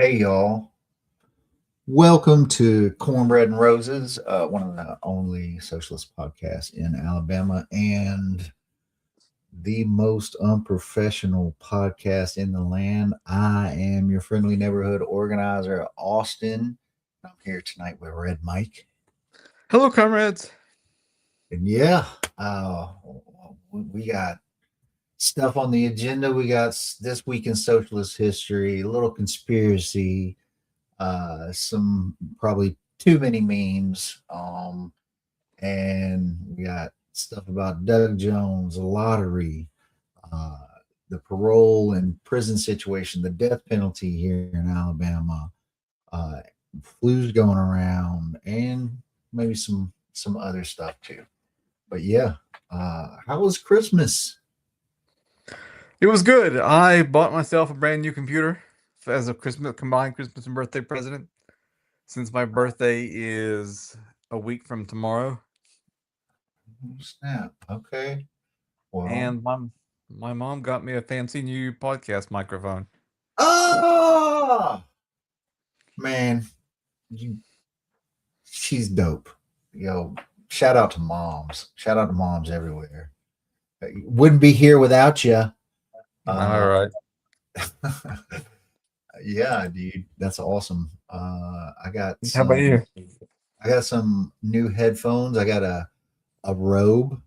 Hey, y'all. Welcome to Cornbread and Roses, one of the only socialist podcasts in Alabama and the most unprofessional podcast in the land. I am your friendly neighborhood organizer, Austin. I'm here tonight with Red Mike. Hello, comrades. And uh, we got stuff on the agenda. We got this week in socialist history, a little conspiracy, some probably too many memes. And we got stuff about Doug Jones, the lottery, uh, the parole and prison situation, the death penalty here in Alabama, uh, flu's going around, and maybe some other stuff too. But how was Christmas? It was good. I bought myself a brand new computer as a Christmas combined Christmas and birthday present. Since my birthday is a week from tomorrow, Snap. Okay. Well, and my mom got me a fancy new podcast microphone. ah, man, you, she's dope. Yo, shout out to moms. Shout out to moms everywhere. Wouldn't be here without you. All right. Yeah, dude, that's awesome. How about you? I got some new headphones. I got a robe.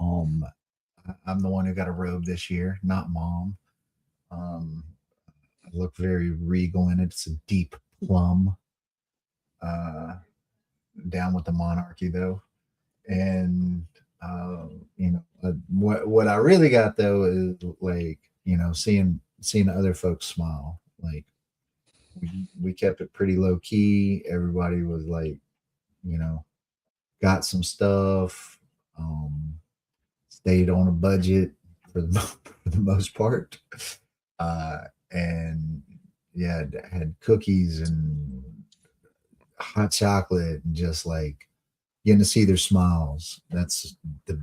Um, I'm the one who got a robe this year, not mom. Um, I look very regal in it. It's a deep plum. Uh, Down with the monarchy though, and uh, what I really got though is like seeing other folks smile. Like we kept it pretty low key. Everybody was like, you know, got some stuff. Stayed on a budget for for the most part, uh, and yeah, had cookies and hot chocolate and just like getting to see their smiles. That's the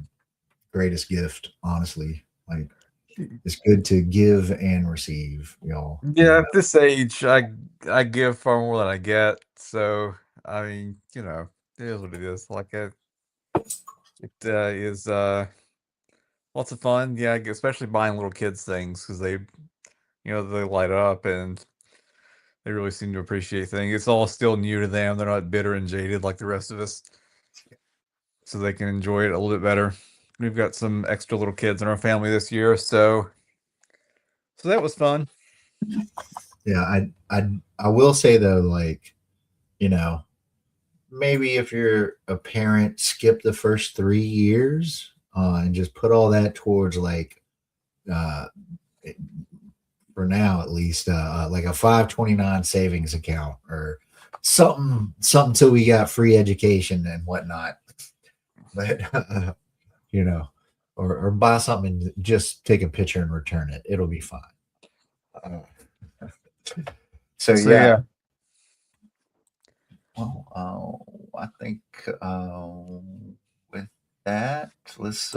greatest gift, honestly. Like it's good to give and receive, y'all. Yeah, at this age, I give far more than I get. So I mean, it is what it is. It is lots of fun. Yeah, especially buying little kids things because they light up and they really seem to appreciate things. It's all still new to them. They're not bitter and jaded like the rest of us, so they can enjoy it a little bit better. We've got some extra little kids in our family this year, so that was fun. Yeah, I will say though, like, you know, maybe if you're a parent, skip the first 3 years and just put all that towards like uh for now at least like a 529 savings account or something till we got free education and whatnot. But you know, or buy something and just take a picture and return it. It'll be fine. Uh, so So yeah, yeah, well, I think with that, let's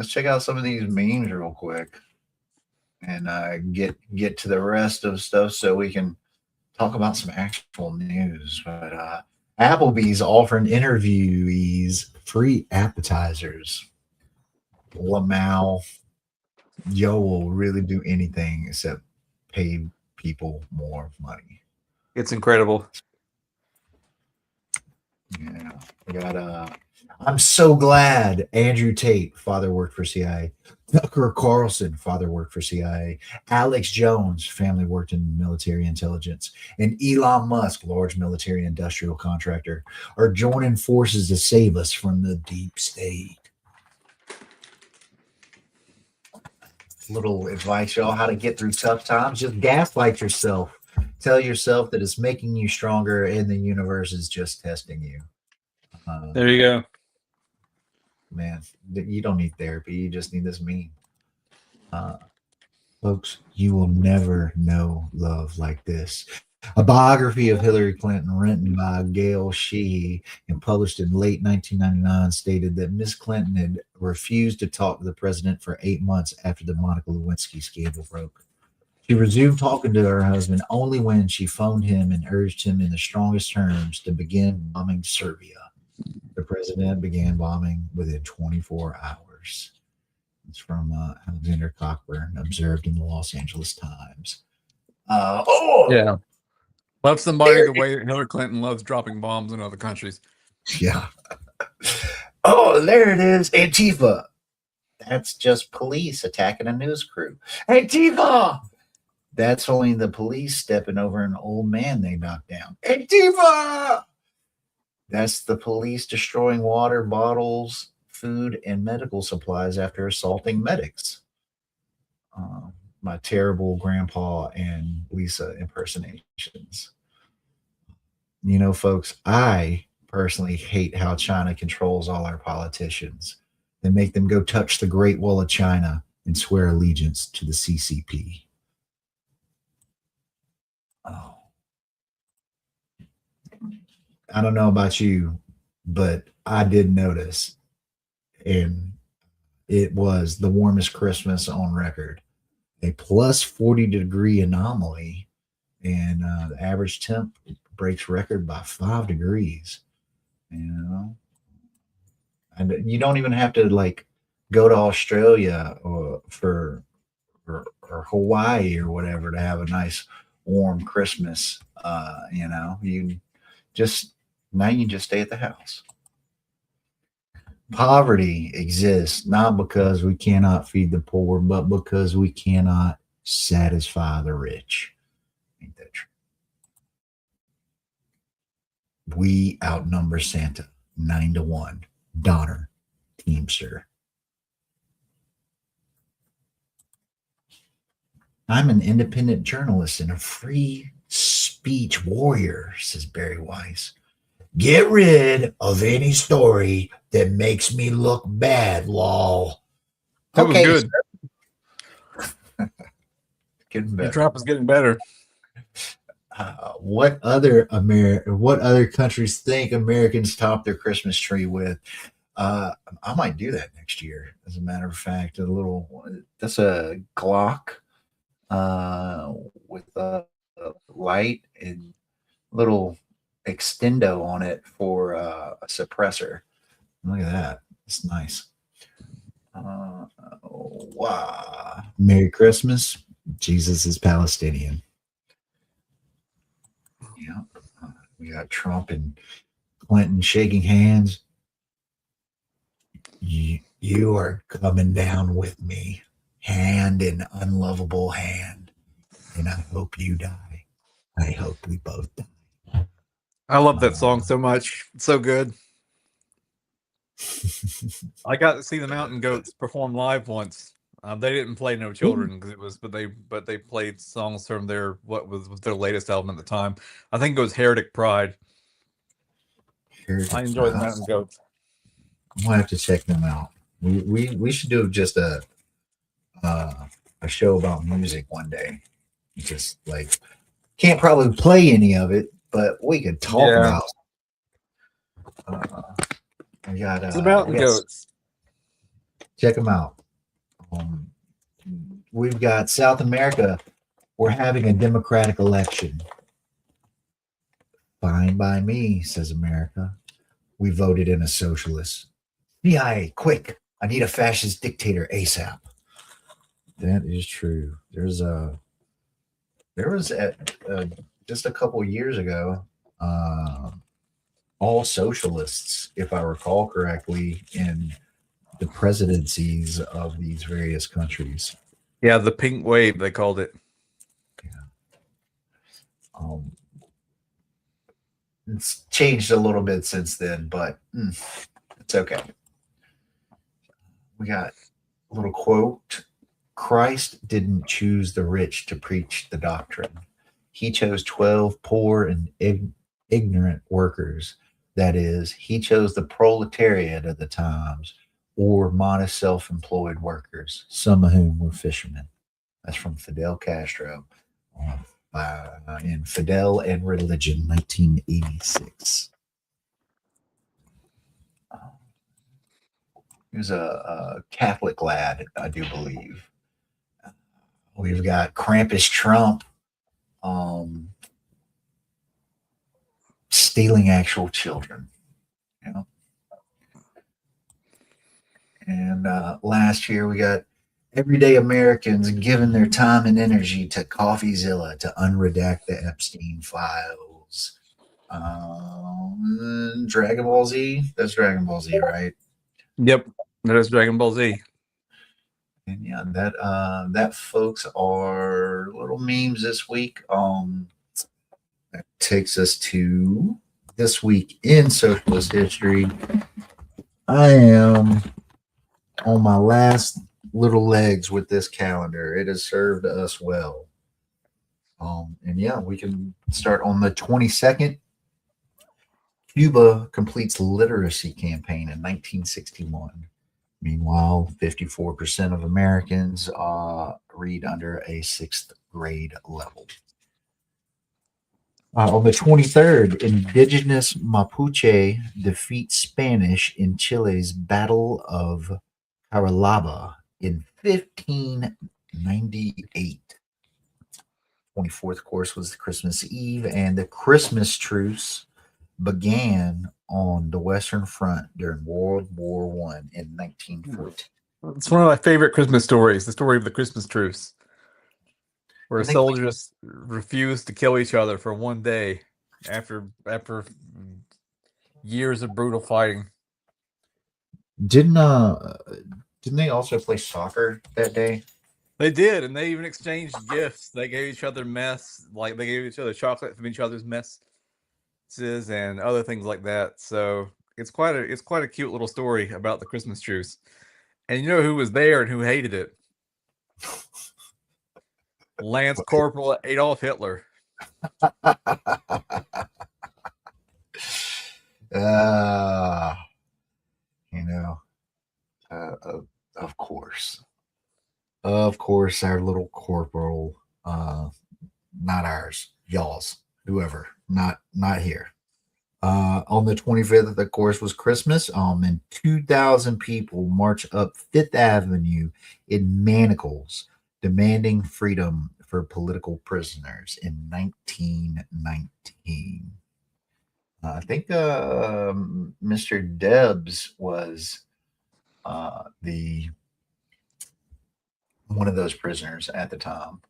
check out some of these memes real quick and get to the rest of stuff so we can talk about some actual news. But Applebee's offering interviewees free appetizers. Lamau, Joe will really do anything except pay people more money. it's incredible. Yeah, we got I'm so glad Andrew Tate, father worked for CIA. Tucker Carlson, father worked for CIA. Alex Jones, family worked in military intelligence. And Elon Musk, large military industrial contractor, are joining forces to save us from the deep state. Little advice, y'all, how to get through tough times. Just gaslight yourself. Tell yourself that it's making you stronger and the universe is just testing you. There you go. Man, you don't need therapy. You just need this meme. Uh, Folks, you will never know love like this. A biography of Hillary Clinton, written by Gail Sheehy and published in late 1999, stated that Miss Clinton had refused to talk to the president for 8 months after the Monica Lewinsky scandal broke. She resumed talking to her husband only when she phoned him and urged him in the strongest terms to begin bombing Serbia. The president began bombing within 24 hours. It's from Alexander Cockburn, observed in the Los Angeles Times. Yeah. Love somebody the way Hillary Clinton loves dropping bombs in other countries. Yeah. Oh, there it is. Antifa. That's just police attacking a news crew. Antifa! That's only the police stepping over an old man they knocked down. Antifa! That's the police destroying water bottles, food, and medical supplies after assaulting medics. My terrible grandpa and Lisa impersonations. You know, folks, I personally hate how China controls all our politicians. They make them go touch the Great Wall of China and swear allegiance to the CCP. Oh, I don't know about you, but I did notice, and it was the warmest Christmas on record. A plus 40-degree anomaly, and the average temp breaks record by 5 degrees. You know, and you don't even have to like go to Australia or Hawaii or whatever to have a nice warm Christmas. You just now you just stay at the house. Poverty exists not because we cannot feed the poor, but because we cannot satisfy the rich. Ain't that true? We outnumber Santa 9-1. Donner, Teamster. I'm an independent journalist and a free speech warrior, says Barry Weiss. Get rid of any story that makes me look bad, lol. That was good. Getting Your better. trap is getting better. What other countries think Americans top their Christmas tree with? I might do that next year. As a matter of fact, that's a Glock with a light and little extendo on it for a suppressor. Look at that. It's nice. Wow. Merry Christmas. Jesus is Palestinian. Yeah. We got Trump and Clinton shaking hands. You are coming down with me, hand in unlovable hand. And I hope you die. I hope we both die. I love that song so much. It's so good. I got to see the Mountain Goats perform live once. They didn't play No Children because it was, but they played songs from what was their latest album at the time. I think it was Heretic Pride. I enjoy the Mountain Goats. I'm gonna have to check them out. We should do just a show about music one day. Just like can't probably play any of it, but we could talk about. We got the Mountain Goats. Check them out. We've got South America. We're having a democratic election. Fine by me, says America. We voted in a socialist. CIA, quick! I need a fascist dictator ASAP. That is true. There was just a couple years ago, all socialists, if I recall correctly, in the presidencies of these various countries. Yeah, the pink wave, they called it. Yeah. It's changed a little bit since then, but it's okay. We got a little quote. Christ didn't choose the rich to preach the doctrine. He chose 12 poor and ignorant workers. That is, he chose the proletariat of the times or modest self-employed workers, some of whom were fishermen. That's from Fidel Castro in Fidel and Religion, 1986. He was a Catholic lad, I do believe. We've got Krampus Trump stealing actual children. You know? And last year we got everyday Americans giving their time and energy to CoffeeZilla to unredact the Epstein files. Dragon Ball Z. That's Dragon Ball Z, right? Yep, that is Dragon Ball Z. And yeah, that folks are little memes this week. That takes us to this week in socialist history. I am on my last little legs with this calendar. It has served us well. And yeah, we can start on the 22nd. Cuba completes literacy campaign in 1961. Meanwhile, 54% of Americans read under a sixth grade level. On the 23rd, indigenous Mapuche defeat Spanish in Chile's Battle of Caralaba in 1598. 24th, of course, was the Christmas Eve, and the Christmas truce began on the Western Front during World War One in 1914. It's one of my favorite Christmas stories, the story of the Christmas truce, where I think soldiers refused to kill each other for one day after years of brutal fighting. didn't they also play soccer that day? They did, and they even exchanged gifts. They gave each other mess, like they gave each other chocolate from each other's messes and other things like that. So it's quite a cute little story about the Christmas truce. And you know who was there and who hated it? Lance Corporal Adolf Hitler. uh, you know, of course. Of course, our little corporal, not ours, y'all's, whoever, not here. On the 25th, of course, was Christmas. And 2,000 people march up Fifth Avenue in manacles, demanding freedom for political prisoners in 1919. I think Mr. Debs was the one of those prisoners at the time.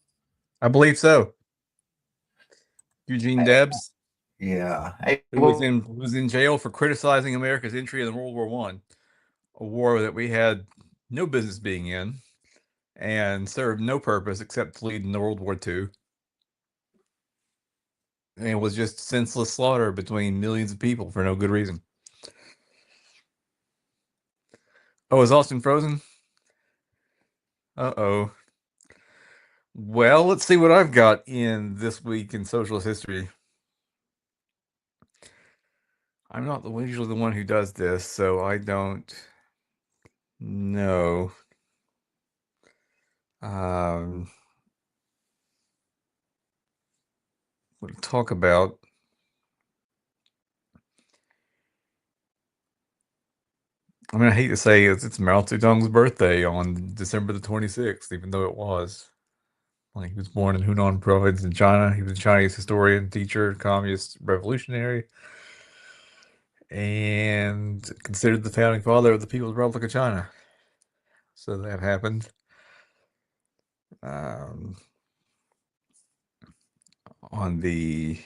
I believe so. Eugene Debs. Yeah, who was in jail for criticizing America's entry in World War One, a war that we had no business being in, and served no purpose except to lead into World War II. And it was just senseless slaughter between millions of people for no good reason. Oh, is Austin frozen? Uh-oh. Well, let's see what I've got in this week in socialist history. I'm not usually the one who does this, so I don't know. What to talk about. I mean, I hate to say it's Mao Zedong's birthday on December the 26th, even though it was. Like, he was born in Hunan province in China. He was a Chinese historian, teacher, communist revolutionary, and considered the founding father of the People's Republic of China. So that happened. On the...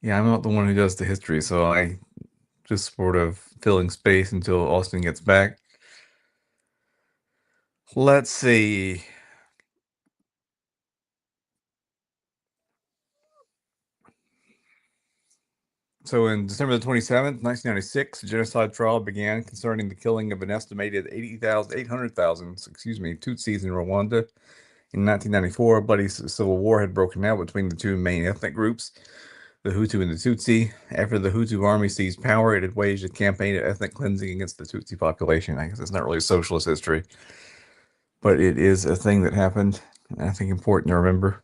Yeah, I'm not the one who does the history, so I just sort of filling space until Austin gets back. Let's see. So in December the 27th, 1996, a genocide trial began concerning the killing of an estimated 800,000, Tutsis in Rwanda. In 1994, a bloody civil war had broken out between the two main ethnic groups, the Hutu and the Tutsi. After the Hutu army seized power, it had waged a campaign of ethnic cleansing against the Tutsi population. I guess it's not really socialist history, but it is a thing that happened, and I think important to remember.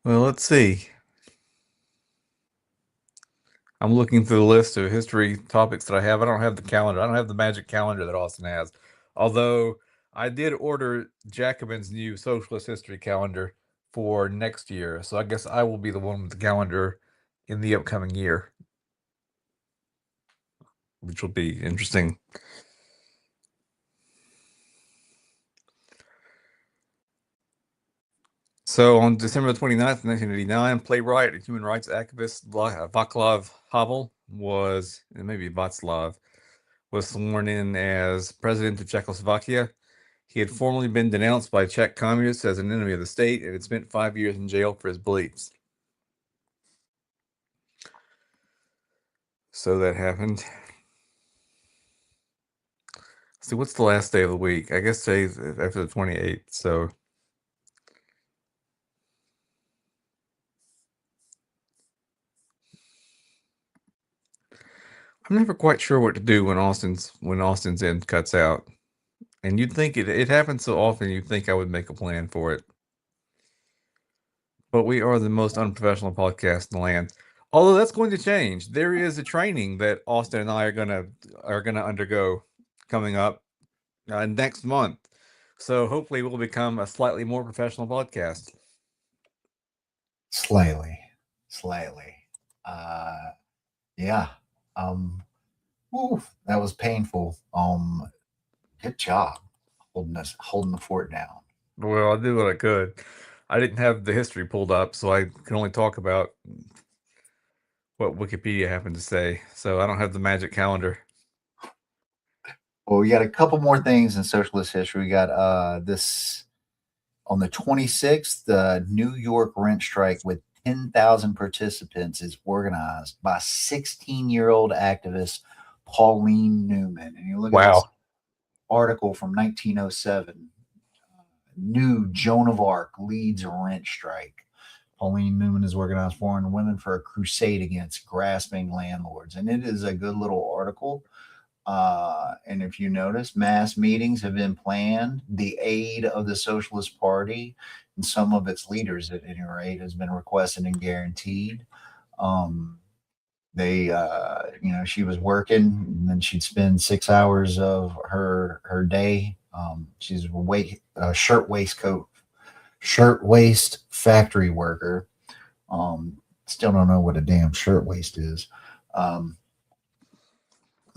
Well, let's see. I'm looking through the list of history topics that I have. I don't have the calendar. I don't have the magic calendar that Austin has. Although I did order Jacobin's new socialist history calendar for next year. So I guess I will be the one with the calendar in the upcoming year, which will be interesting. So on December 29th, 1989, playwright and human rights activist Václav Havel was, and maybe Václav, was sworn in as president of Czechoslovakia. He had formerly been denounced by Czech communists as an enemy of the state and had spent 5 years in jail for his beliefs. So that happened. So what's the last day of the week? I guess today's after the 28th. So I'm never quite sure what to do when Austin's end cuts out. And you'd think it happens so often, you'd think I would make a plan for it. But we are the most unprofessional podcast in the land. Although that's going to change. There is a training that Austin and I are gonna undergo coming up next month. So hopefully we'll become a slightly more professional podcast. Slightly. Yeah. That was painful. Good job holding the fort down. Well, I did what I could. I didn't have the history pulled up, so I can only talk about what Wikipedia happened to say. So I don't have the magic calendar. Well, we got a couple more things in socialist history. We got this on the 26th, the New York rent strike with 10,000 participants is organized by 16-year-old activist Pauline Newman. And you look at this article from 1907. New Joan of Arc leads a rent strike. Pauline Newman is organized foreign women for a crusade against grasping landlords. And it is a good little article. And if you notice, mass meetings have been planned. The aid of the Socialist Party and some of its leaders, at any rate, has been requested and guaranteed. She was working, and then she'd spend 6 hours of her day. She's a shirtwaist factory worker. Still don't know what a damn shirtwaist is.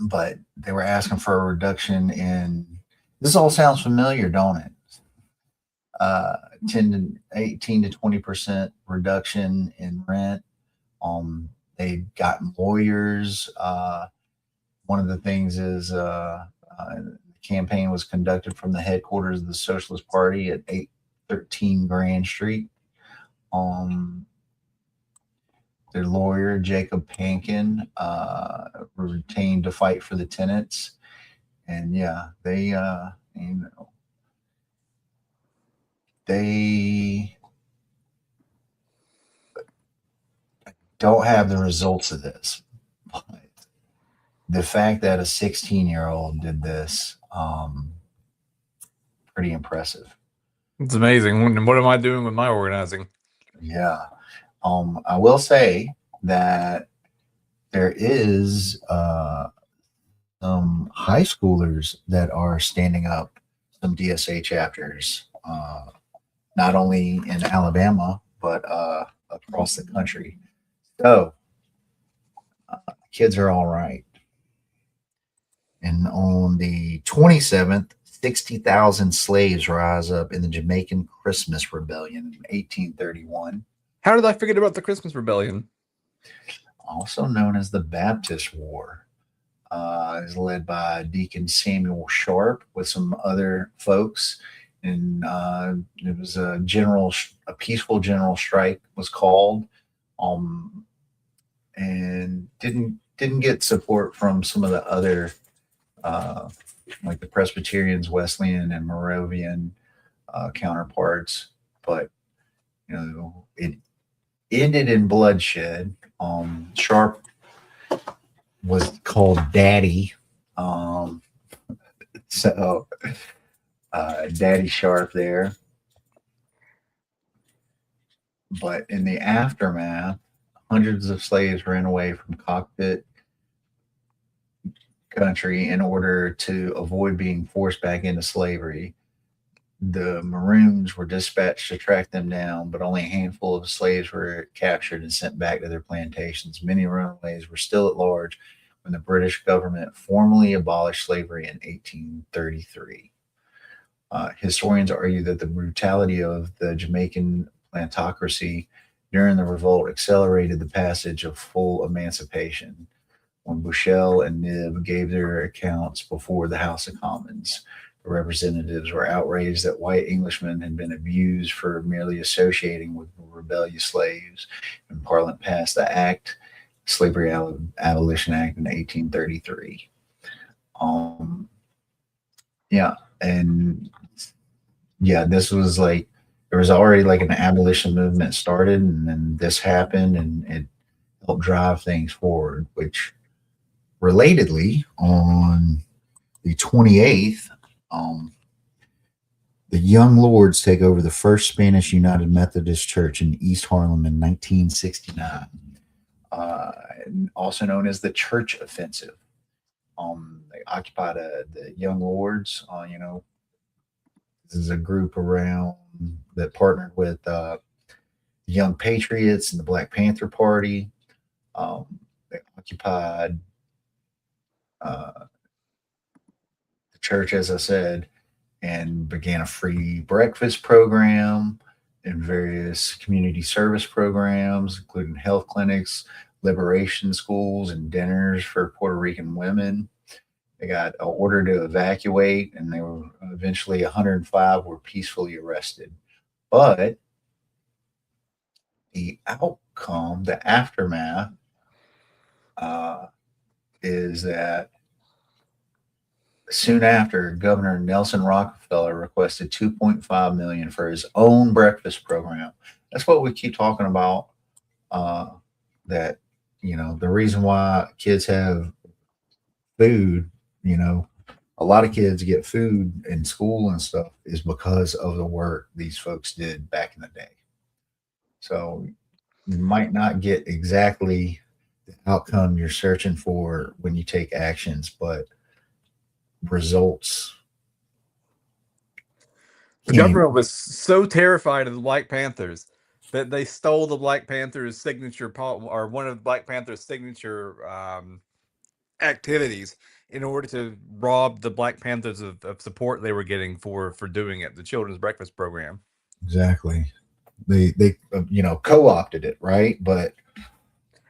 But they were asking for a reduction in, this all sounds familiar, don't it? 10 to 18 to 20% reduction in rent. They've gotten lawyers. One of the things is the campaign was conducted from the headquarters of the Socialist Party at 813 Grand Street. Their lawyer, Jacob Pankin, retained to fight for the tenants. And yeah, they don't have the results of this. But the fact that a 16-year-old did this, pretty impressive. It's amazing. What am I doing with my organizing? Yeah. I will say that there is some high schoolers that are standing up, some DSA chapters, not only in Alabama, but across the country. So kids are all right. And on the 27th, 60,000 slaves rise up in the Jamaican Christmas Rebellion in 1831. How did I forget about the Christmas Rebellion? Also known as the Baptist War. Is led by Deacon Samuel Sharp with some other folks. And it was a peaceful general strike was called, and didn't get support from some of the other, like the Presbyterians, Wesleyan, and Moravian counterparts. But it ended in bloodshed. Sharp was called Daddy. Daddy Sharp there. But in the aftermath, hundreds of slaves ran away from cockpit country in order to avoid being forced back into slavery. The Maroons were dispatched to track them down, but only a handful of slaves were captured and sent back to their plantations. Many runaways were still at large when the British government formally abolished slavery in 1833. Historians argue that the brutality of the Jamaican plantocracy during the revolt accelerated the passage of full emancipation. When Bushell and Nib gave their accounts before the House of Commons, the representatives were outraged that white Englishmen had been abused for merely associating with rebellious slaves, and Parliament passed the Act, Slavery Abolition Act in 1833. Um, yeah, and yeah, this was like there was already like an abolition movement started, and then this happened, and it helped drive things forward. Which, relatedly, on the 28th, um, the Young Lords take over the First Spanish United Methodist Church in East Harlem in 1969, uh, also known as the Church Offensive. They occupied the Young Lords. This is a group around that partnered with the Young Patriots and the Black Panther Party. They occupied uh, the church, as I said, and began a free breakfast program and various community service programs, including health clinics, liberation schools, and dinners for Puerto Rican women. They got an order to evacuate, and they were eventually 105 were peacefully arrested. But the outcome, the aftermath, uh, is that soon after, Governor Nelson Rockefeller requested 2.5 million for his own breakfast program. That's what we keep talking about. Uh, that the reason why kids have food, you know, a lot of kids get food in school and stuff is because of the work these folks did back in the day. So you might not get exactly the outcome you're searching for when you take actions, but results The can. government was so terrified of the Black Panthers that they stole the Black Panthers' signature or one of the Black Panthers' signature activities in order to rob the Black Panthers of support they were getting for doing it. The children's breakfast program. Exactly. They co-opted it, right? But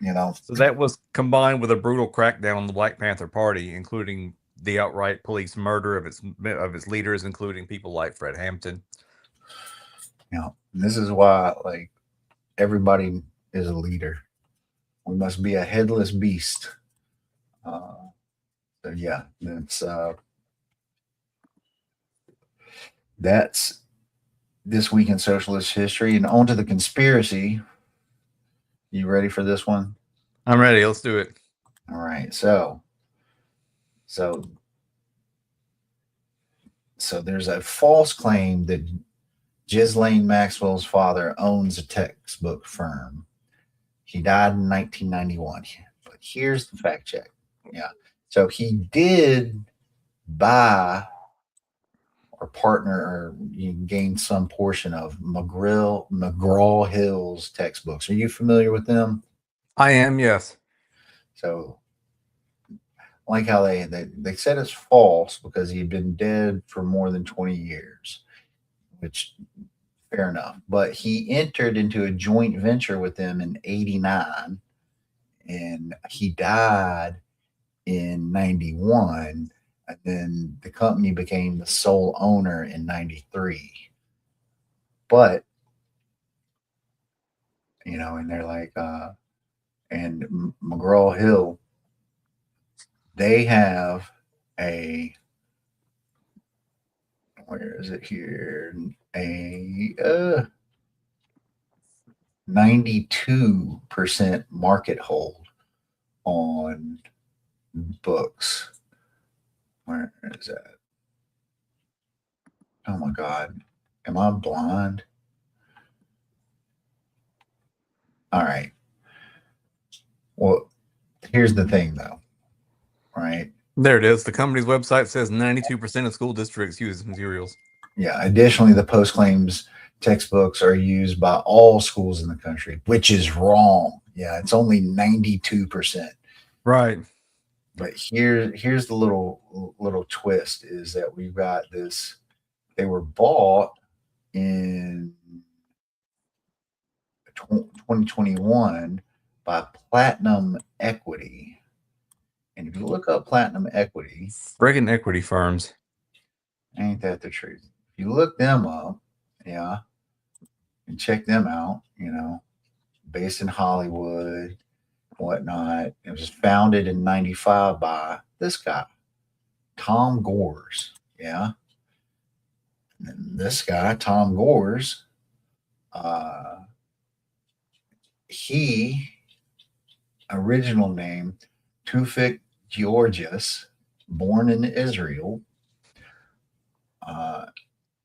you know, So that was combined with a brutal crackdown on the Black Panther Party, including the outright police murder of its leaders, including people like Fred Hampton. this is why like everybody is a leader. We must be a headless beast. Uh, so yeah, that's this week in socialist history, and on to the conspiracy. You ready for this one? I'm ready. Let's do it. All right. So there's a false claim that Ghislaine Maxwell's father owns a textbook firm. He died in 1991. But here's the fact check. Yeah. So he did buy or partner or you gain some portion of McGraw Hill's textbooks. Are you familiar with them? I am, yes. So like how they said it's false because he'd been dead for more than 20 years, which fair enough. But he entered into a joint venture with them in 89 and he died in 91. And then the company became the sole owner in 93. But, and they're like, and McGraw Hill, they have a, where is it here? A 92% market hold on books. Where is that? Oh my God. Am I blind? All right. Well, here's the thing, though. Right. There it is. The company's website says 92% of school districts use materials. Yeah. Additionally, the post claims textbooks are used by all schools in the country, which is wrong. Yeah, it's only 92%. Right. But here's the little twist is that we've got this. They were bought in 2021 by Platinum Equity. And if you look up Platinum Equity, Breaking equity firms. ain't that the truth? If you look them up, yeah, and check them out, based in Hollywood, whatnot. It was founded in '95 by this guy, Tom Gores. Yeah. And this guy, Tom Gores, uh, he original name Tufik Georgius, born in Israel.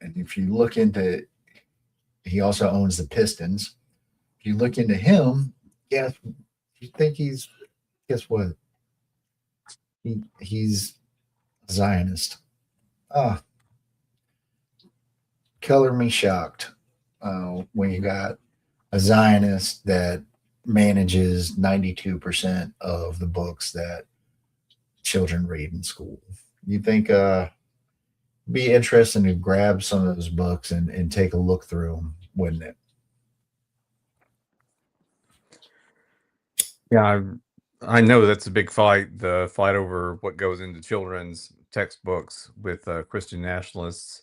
And if you look into, he also owns the Pistons. If you look into him, guess you think he's guess what? He's a Zionist. Ah, color me shocked when you got a Zionist that manages 92% of the books that children read in school. You think be interesting to grab some of those books and take a look through them, wouldn't it? Yeah, I know that's a big fight. The fight over what goes into children's textbooks with Christian nationalists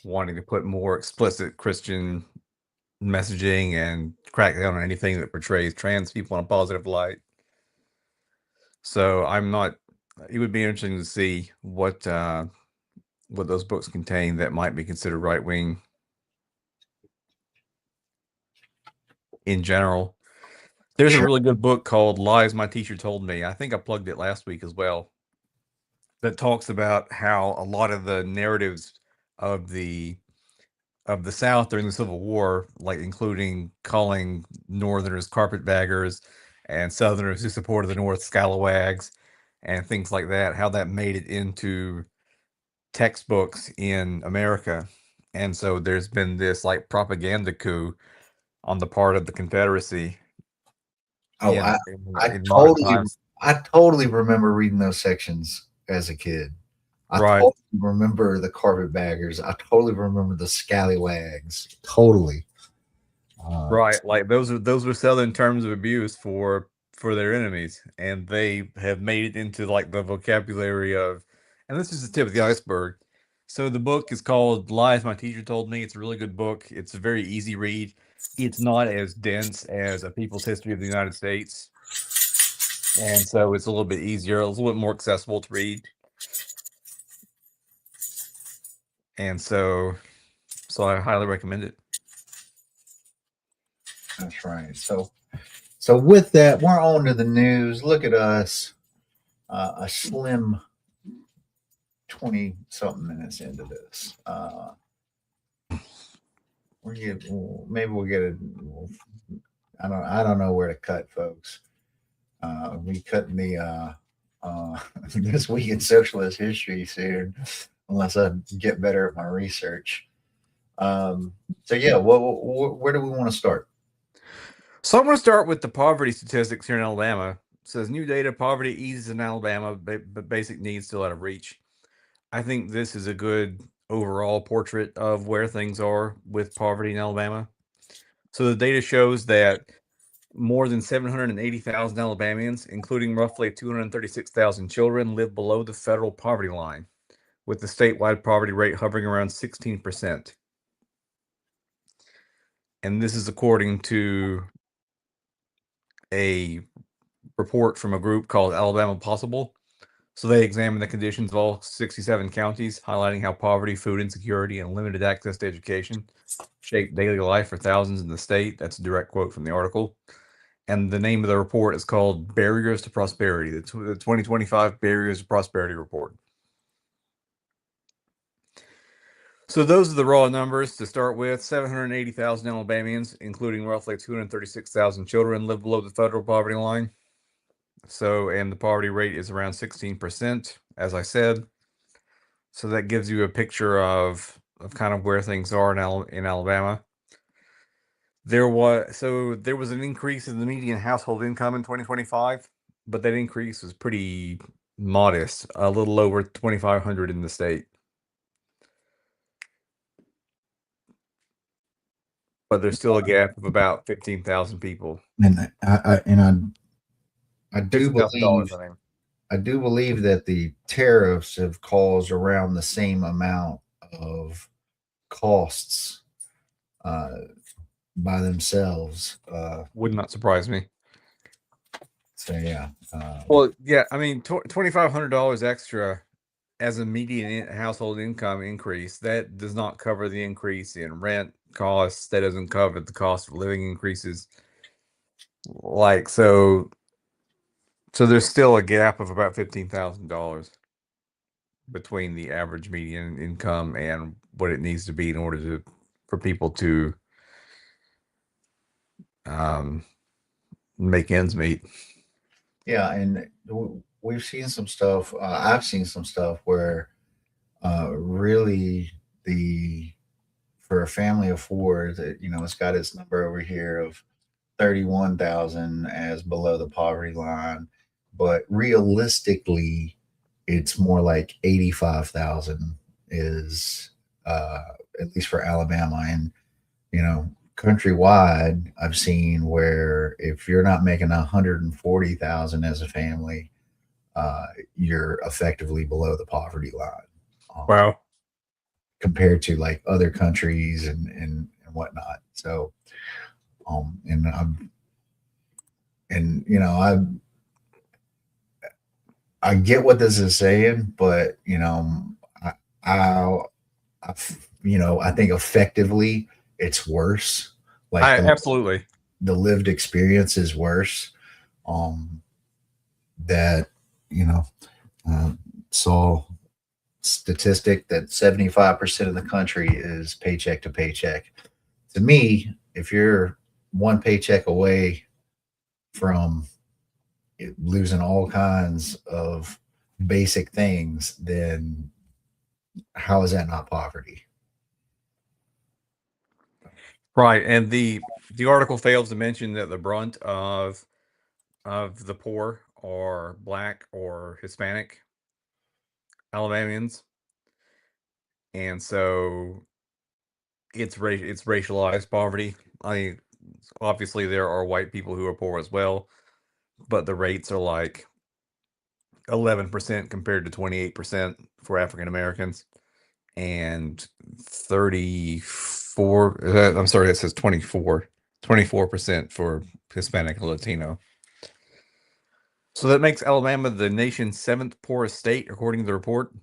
wanting to put more explicit Christian messaging and crack down on anything that portrays trans people in a positive light. So I'm not. It would be interesting to see what those books contain that might be considered right wing in general. There's a Sure. really good book called Lies My Teacher Told Me. I think I plugged it last week as well. That talks about how a lot of the narratives of the South during the Civil War, like including calling Northerners carpetbaggers and Southerners who supported the North scalawags and things like that, how that made it into textbooks in America. And so there's been this like propaganda coup on the part of the Confederacy Oh, I in modern totally times. I totally remember reading those sections as a kid. I Right. totally remember the carpetbaggers. I totally remember the scallywags. Totally. Right, like those were Southern terms of abuse for their enemies, and they have made it into like the vocabulary of, and this is the tip of the iceberg. So the book is called Lies My Teacher Told Me. It's a really good book. It's a very easy read. It's not as dense as A People's History of the United States, and so it's a little bit easier, a little bit more accessible to read. And so I highly recommend it. That's right. So with that, we're on to the news. Look at us, a slim 20 something minutes into this. Maybe we'll get it. I don't know where to cut, folks. We cutting the this week in socialist history soon, unless I get better at my research. So yeah, where do we want to start? So I'm going to start with the poverty statistics here in Alabama. It says new data: poverty eases in Alabama, but basic needs still out of reach. I think this is a good overall portrait of where things are with poverty in Alabama. So the data shows that more than 780,000 Alabamians, including roughly 236,000 children, live below the federal poverty line, with the statewide poverty rate hovering around 16%. And this is according to a report from a group called Alabama Possible. So they examined the conditions of all 67 counties, highlighting how poverty, food insecurity, and limited access to education shape daily life for thousands in the state. That's a direct quote from the article. And the name of the report is called Barriers to Prosperity, the 2025 Barriers to Prosperity Report. So those are the raw numbers to start with. 780,000 Alabamians, including roughly 236,000 children, live below the federal poverty line. So, and the poverty rate is around 16%, as I said. So that gives you a picture of kind of where things are in Alabama. There was an increase in the median household income in 2025, but that increase was pretty modest, a little over 2,500 in the state. But there's still a gap of about 15,000 people. And I do $15,000, believe I mean. I do believe that the tariffs have caused around the same amount of costs uh, by themselves. Would not surprise me. So yeah. Well, yeah, I mean, $2,500 extra as a median household income increase, that does not cover the increase in rent costs. That doesn't cover the cost of living increases. Like, so there's still a gap of about $15,000 between the average median income and what it needs to be in order for people to make ends meet. Yeah, and we've seen some stuff. I've seen some stuff where really the for a family of four, that it's got its number over here of 31,000 as below the poverty line, but realistically, it's more like 85,000 is at least for Alabama. And countrywide, I've seen where if you're not making 140,000 as a family, you're effectively below the poverty line. Wow. Compared to like other countries and whatnot. So, and I'm, and I get what this is saying, but I, I, I think effectively it's worse. Like Absolutely. the lived experience is worse. Um, that saw statistic that 75% of the country is paycheck to paycheck. To me, if you're one paycheck away from losing all kinds of basic things, then how is that not poverty? Right, and the article fails to mention that the brunt of the poor are Black or Hispanic Alabamians, and so it's racialized poverty. I mean, obviously there are white people who are poor as well, but the rates are like 11% compared to 28% for African Americans, and 34. I'm sorry, it says 24% for Hispanic and Latino. So that makes Alabama the nation's 7th poorest state, according to the report,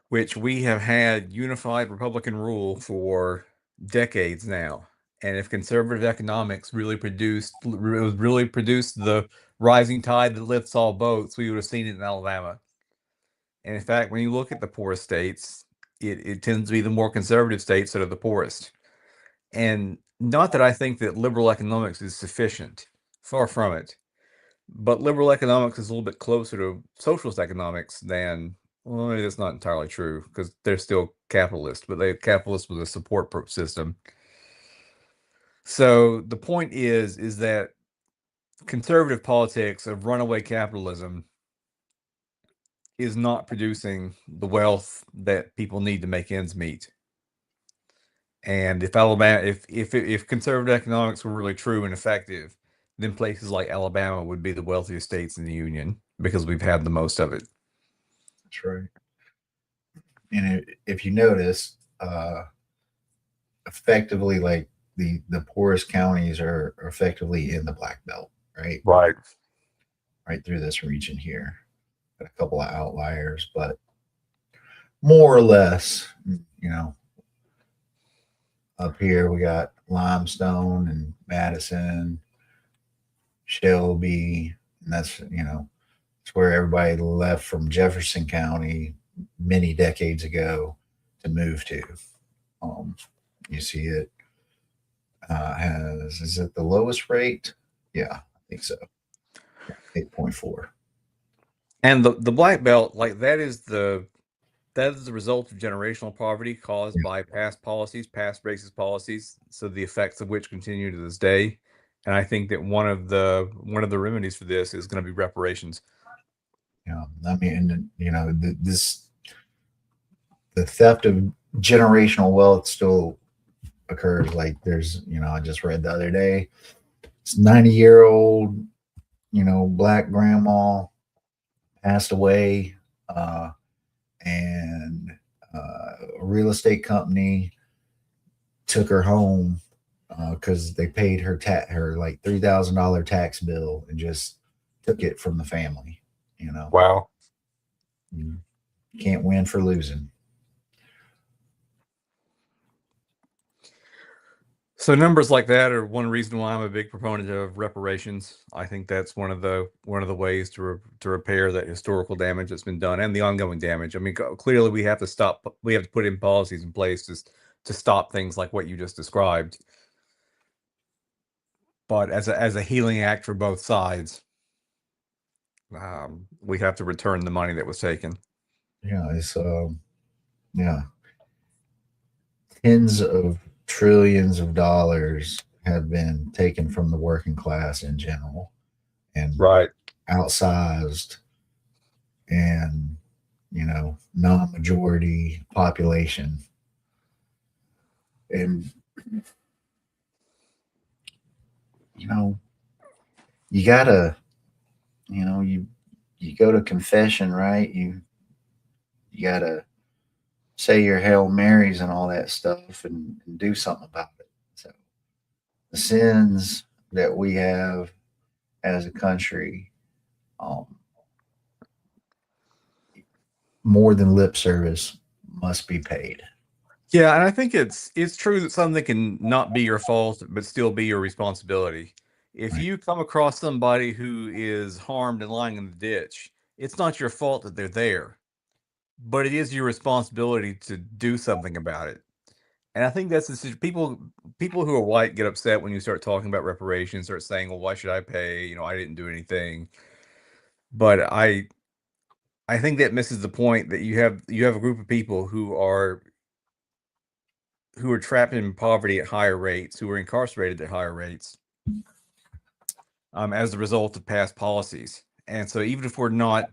which we have had unified Republican rule for decades now. And if conservative economics really produced the rising tide that lifts all boats, we would have seen it in Alabama. And in fact, when you look at the poorest states, it tends to be the more conservative states that are the poorest. And not that I think that liberal economics is sufficient, far from it. But liberal economics is a little bit closer to socialist economics than, well, maybe that's not entirely true because they're still capitalist, but they're capitalist with a support system. So the point is that conservative politics of runaway capitalism is not producing the wealth that people need to make ends meet. And if Alabama, if conservative economics were really true and effective, then places like Alabama would be the wealthiest states in the union because we've had the most of it. That's right. And if you notice, effectively, like the poorest counties are effectively in the Black Belt, right? Right. Right through this region here. Got a couple of outliers, but more or less, up here we got Limestone and Madison, Shelby, and that's it's where everybody left from Jefferson County many decades ago to move to. You see it has, is it the lowest rate? Yeah, I think so. Yeah, 8.4. And the black belt, like that is the result of generational poverty caused Yeah, by past policies, past racist policies, so the effects of which continue to this day. And I think that one of the remedies for this is going to be reparations. yeah. I mean, and, the theft of generational wealth still occurs. Like there's, I just read the other day, it's 90-year-old, black grandma passed away, uh, and a real estate company took her home because they paid her like $3,000 tax bill and just took it from the family. Wow. You can't win for losing. So numbers like that are one reason why I'm a big proponent of reparations. I think that's one of the ways to repair that historical damage that's been done and the ongoing damage. I mean, clearly we have to stop. We have to put in policies in place to stop things like what you just described. But as a healing act for both sides, we have to return the money that was taken. Yeah, it's yeah, tens of trillions of dollars have been taken from the working class in general and Right. outsized and non-majority population. And you know you gotta, you go to confession, right? You gotta say your Hail Marys and all that stuff, and do something about it. So the sins that we have as a country, um, more than lip service, must be paid. Yeah, and I think it's true that something can not be your fault, but still be your responsibility. If Right? you come across somebody who is harmed and lying in the ditch, it's not your fault that they're there, but it is your responsibility to do something about it. And I think that's people who are white get upset when you start talking about reparations, start saying, "Well, why should I pay? You know, I didn't do anything." But I think that misses the point that you have a group of people who are trapped in poverty at higher rates, who are incarcerated at higher rates, as a result of past policies. And so, even if we're not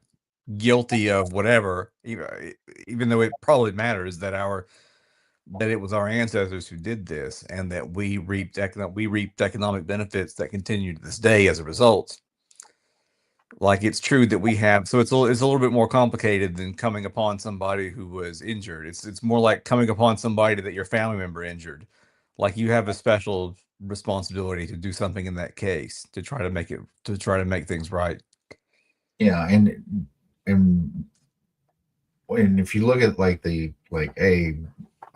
guilty of whatever, even though it probably matters that it was our ancestors who did this, and that we reaped economic benefits that continue to this day as a result. Like it's true that we have, so it's a little bit more complicated than coming upon somebody who was injured. It's more like coming upon somebody that your family member injured. Like you have a special responsibility to do something in that case to try to make things right. Yeah, and and if you look at like hey,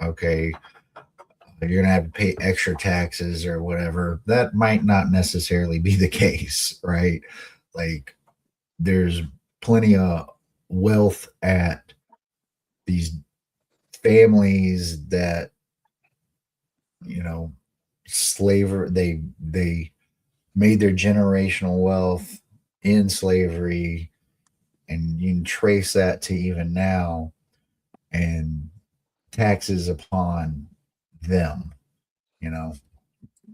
okay, you're gonna have to pay extra taxes or whatever, that might not necessarily be the case, right? Like there's plenty of wealth at these families that, you know slavery, they made their generational wealth in slavery, and you can trace that to even now, and taxes upon them, you know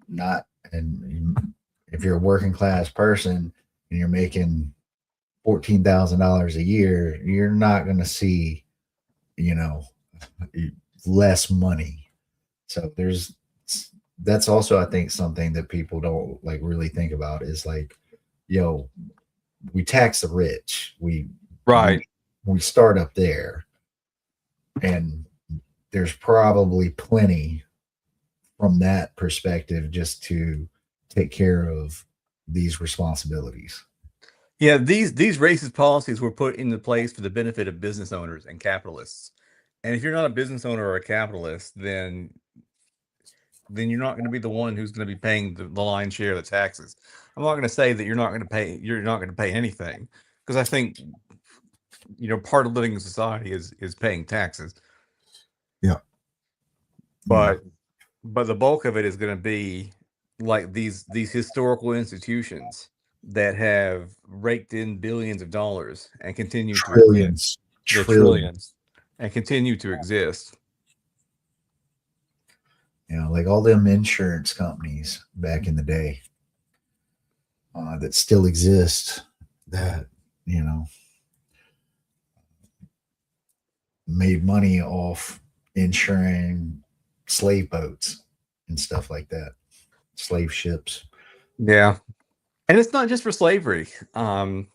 not and if you're a working class person and you're making $14,000 a year, you're not going to see, you know less money. So that's also, I think, something that people don't like really think about is like, yo, we tax the rich. We Right. we start up there, and there's probably plenty from that perspective just to take care of these responsibilities. Yeah, these racist policies were put into place for the benefit of business owners and capitalists. And if you're not a business owner or a capitalist, then you're not going to be the one who's going to be paying the lion's share of the taxes. I'm not going to say that you're not going to pay anything, because I think part of living in society is paying taxes, Yeah. Yeah. but the bulk of it is going to be like these historical institutions that have raked in billions of dollars and continue to exist. Trillions. They're Trillions. trillions and continue to exist. Like all them insurance companies back in the day that still exist that, you know, made money off insuring slave boats and stuff like that, slave ships. Yeah. And it's not just for slavery. No.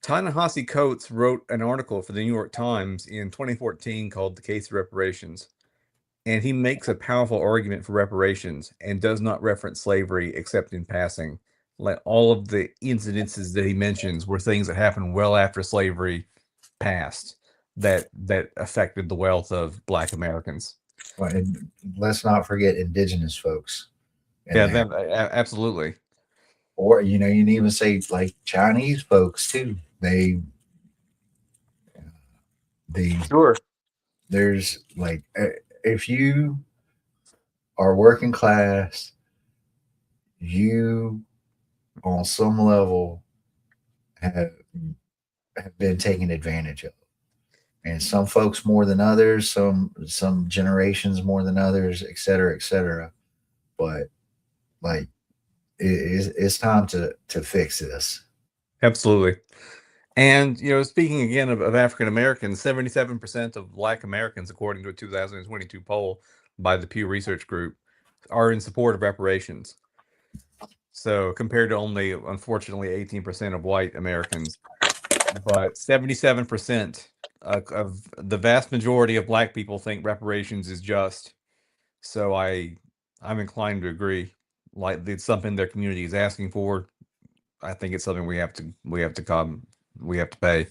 Ta-Nehisi Coates wrote an article for the New York Times in 2014 called The Case of Reparations. And he makes a powerful argument for reparations and does not reference slavery except in passing. Like all of the incidences that he mentions were things that happened well after slavery passed that affected the wealth of Black Americans. Well, and let's not forget indigenous folks in Yeah, there. them absolutely. Or, you can even say like Chinese folks too. They Sure. there's like if you are working class, you on some level have been taken advantage of. And some folks more than others, some generations more than others, et cetera, et cetera. But like it's time to fix this. Absolutely. And speaking again of African Americans, 77% of Black Americans, according to a 2022 poll by the Pew Research Group, are in support of reparations. So compared to only, unfortunately, 18% of white Americans, but 77% of the vast majority of Black people think reparations is just. So I'm inclined to agree. Like it's something their community is asking for. I think it's something we have to pay.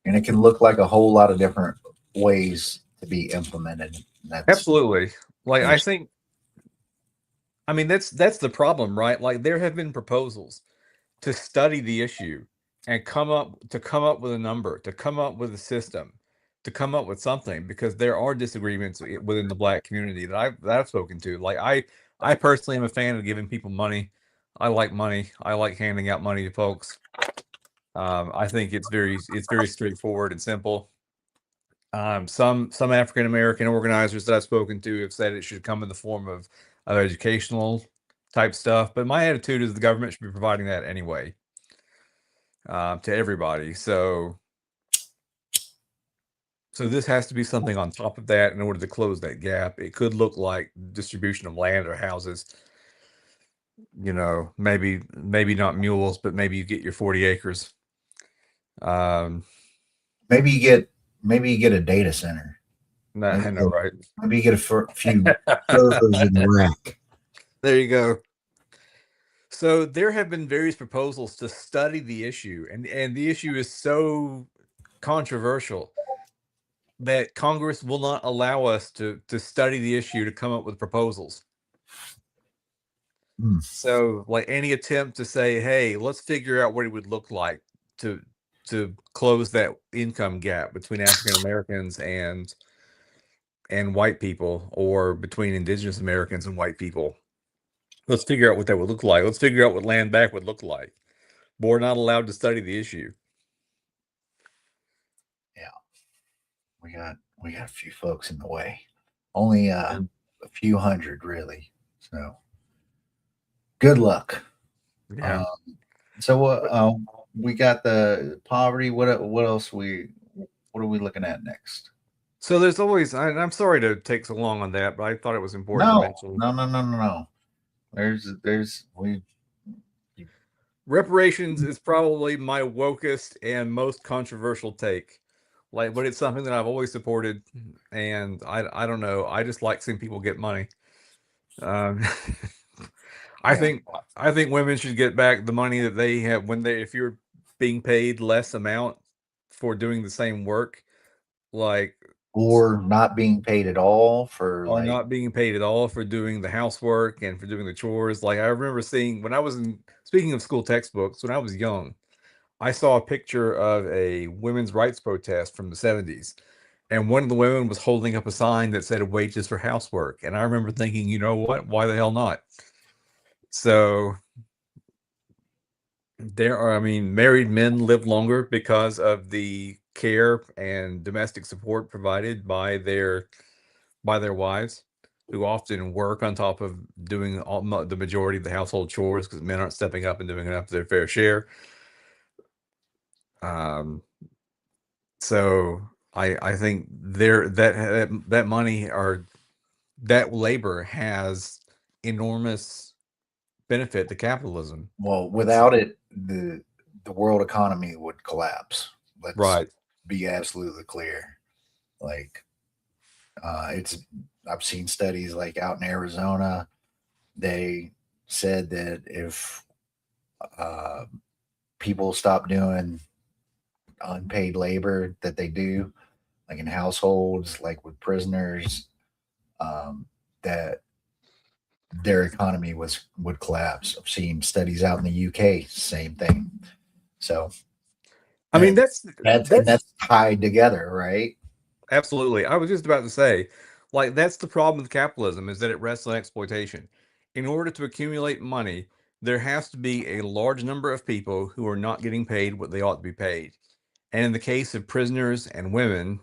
And it can look like a whole lot of different ways to be implemented. That's Absolutely. Like I there's think I mean that's the problem, right? Like there have been proposals to study the issue and come up with a number, to come up with a system, to come up with something because there are disagreements within the Black community that I've spoken to. Like I personally am a fan of giving people money. I like money. I like handing out money to folks. I think it's very straightforward and simple. Some African American organizers that I've spoken to have said it should come in the form of educational type stuff. But my attitude is the government should be providing that anyway to everybody. So this has to be something on top of that in order to close that gap. It could look like distribution of land or houses. Maybe not mules, but maybe you get your 40 acres. Um, maybe you get maybe you get a data center. I know, right? Maybe you get a few servers in the rack. There you go. So there have been various proposals to study the issue, and the issue is so controversial that Congress will not allow us to study the issue to come up with proposals. Hmm. So, like any attempt to say, "Hey, let's figure out what it would look like to close that income gap between African Americans and white people, or between Indigenous Americans and white people. Let's figure out what that would look like. Let's figure out what land back would look like." But we're not allowed to study the issue. Yeah, we got a few folks in the way. Only a few hundred, really. So good luck. Yeah. Um, so we got the poverty. What else what are we looking at next? So there's always, I'm sorry to take so long on that, but I thought it was important to No, mention. no, no, no, no, no. There's we Reparations is probably my wokest and most controversial take. Like, but it's something that I've always supported, and I don't know. I just like seeing people get money. Um, I yeah, think I think women should get back the money that they have when they if you're being paid less amount for doing the same work, like or not being paid at all for or like not being paid at all for doing the housework and for doing the chores. Like I remember seeing when I was in speaking of school textbooks, when I was young, I saw a picture of a women's rights protest from the 70s, and one of the women was holding up a sign that said wages for housework. And I remember thinking, you know what? Why the hell not? So there are, I mean, married men live longer because of the care and domestic support provided by their wives, who often work on top of doing the majority of the household chores because men aren't stepping up and doing enough of their fair share. Um, so I think that money or that labor has enormous benefit to capitalism. Well, without it, the world economy would collapse. Let's Right. be absolutely clear. Like, it's I've seen studies like out in Arizona. They said that if uh, people stop doing unpaid labor that they do, like in households, like with prisoners, um, that their economy would collapse. I've seen studies out in the UK, same thing. So I mean, and that's that's tied together, right? absolutely. I was just about to say, like, that's the problem with capitalism is that it rests on exploitation. In order to accumulate money, there has to be a large number of people who are not getting paid what they ought to be paid. And in the case of prisoners and women,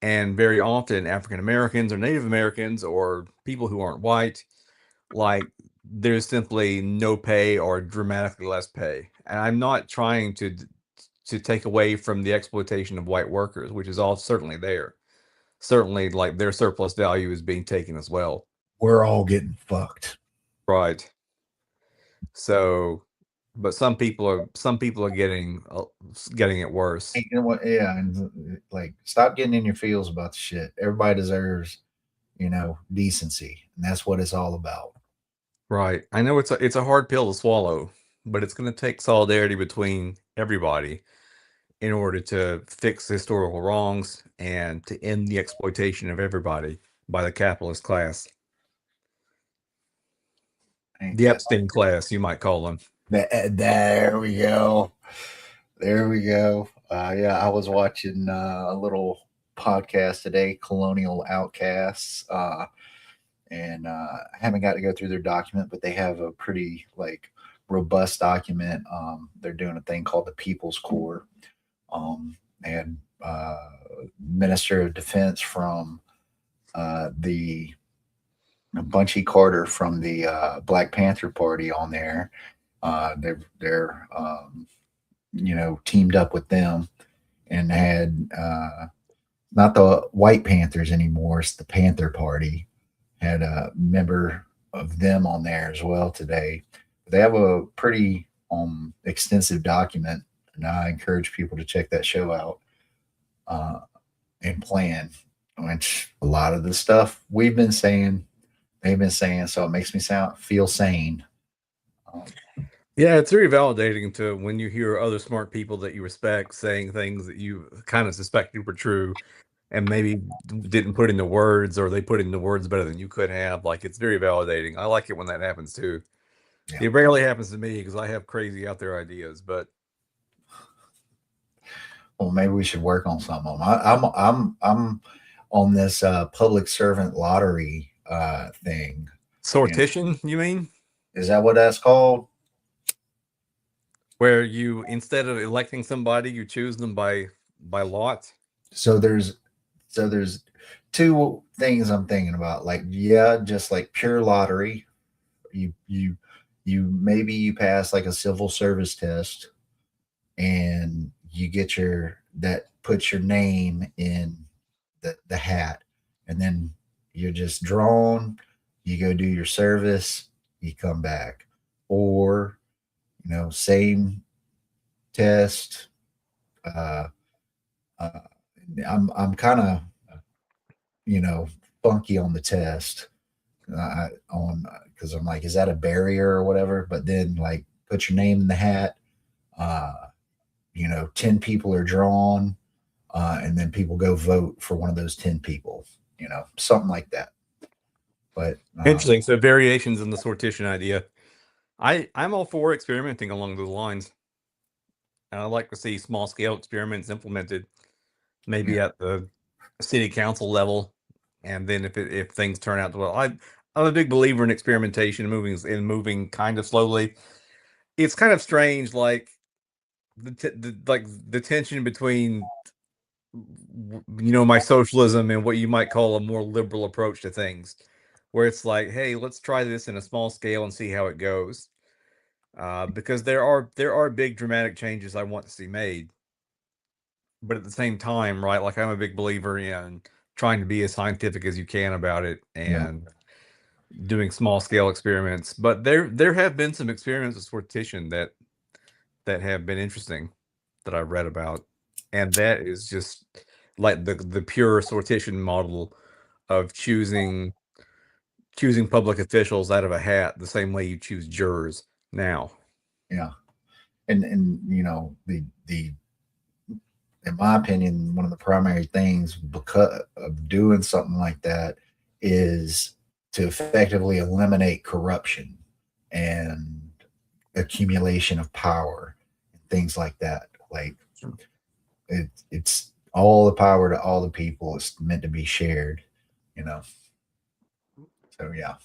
and very often African Americans or Native Americans or people who aren't white, like there's simply no pay or dramatically less pay. And I'm not trying to take away from the exploitation of white workers, which is all certainly there. Certainly, like their surplus value is being taken as well. We're all getting fucked. Right. So, but some people are getting it worse. You know what? Yeah, and like stop getting in your feels about the shit. Everybody deserves, decency, and that's what it's all about. Right. I know it's a hard pill to swallow, but it's going to take solidarity between everybody in order to fix historical wrongs and to end the exploitation of everybody by the capitalist class. Ain't The that Epstein class, you might call them. there we go. There we go. Yeah, I was watching a little podcast today, Colonial Outcasts, and I haven't got to go through their document, but they have a pretty like robust document. They're doing a thing called the People's Core. They had Minister of Defense from the Bunchy Carter from the Black Panther Party on there. They're teamed up with them and had not the White Panthers anymore. It's the Panther Party. Had a member of them on there as well today. They have a pretty extensive document, and I encourage people to check that show out uh, and plan. Which a lot of the stuff we've been saying, they've been saying, so it makes me feel sane. Um, Yeah, it's very validating to when you hear other smart people that you respect saying things that you kind of suspected were true and maybe didn't put into words or they put into words better than you could have. Like it's very validating. I like it when that happens too. yeah. It rarely happens to me because I have crazy out there ideas, but Well, maybe we should work on some of them. I'm on this public servant lottery thing. And sortition, you mean? is that what that's called? Where you instead of electing somebody, you choose them by lot? So there's two things I'm thinking about. Like, yeah, just like pure lottery. You maybe you pass like a civil service test and you get your that puts your name in the hat, and then you're just drawn, you go do your service, you come back. Or, same test. Uh, uh, I'm kind of, you know, funky on the test. On because I'm like, is that a barrier or whatever? But then like, put your name in the hat. 10 people are drawn, and then people go vote for one of those 10 people. Something like that. But Interesting. So variations in the sortition idea. I'm all for experimenting along those lines. And I'd like to see small scale experiments implemented, maybe Yeah. at the city council level. And then if things turn out well, I'm a big believer in experimentation, moving kind of slowly. It's kind of strange, like the tension between my socialism and what you might call a more liberal approach to things, where it's like, hey, let's try this in a small scale and see how it goes. Because there are big dramatic changes I want to see made, but at the same time, right? Like I'm a big believer in trying to be as scientific as you can about it Yeah. and doing small scale experiments. But there have been some experiments with sortition that have been interesting that I've read about, and that is just like the pure sortition model of choosing public officials out of a hat the same way you choose jurors now. Yeah. And the in my opinion, one of the primary things because of doing something like that is to effectively eliminate corruption and accumulation of power and things like that. Like it's all the power to all the people. It's meant to be shared, you know. So yeah,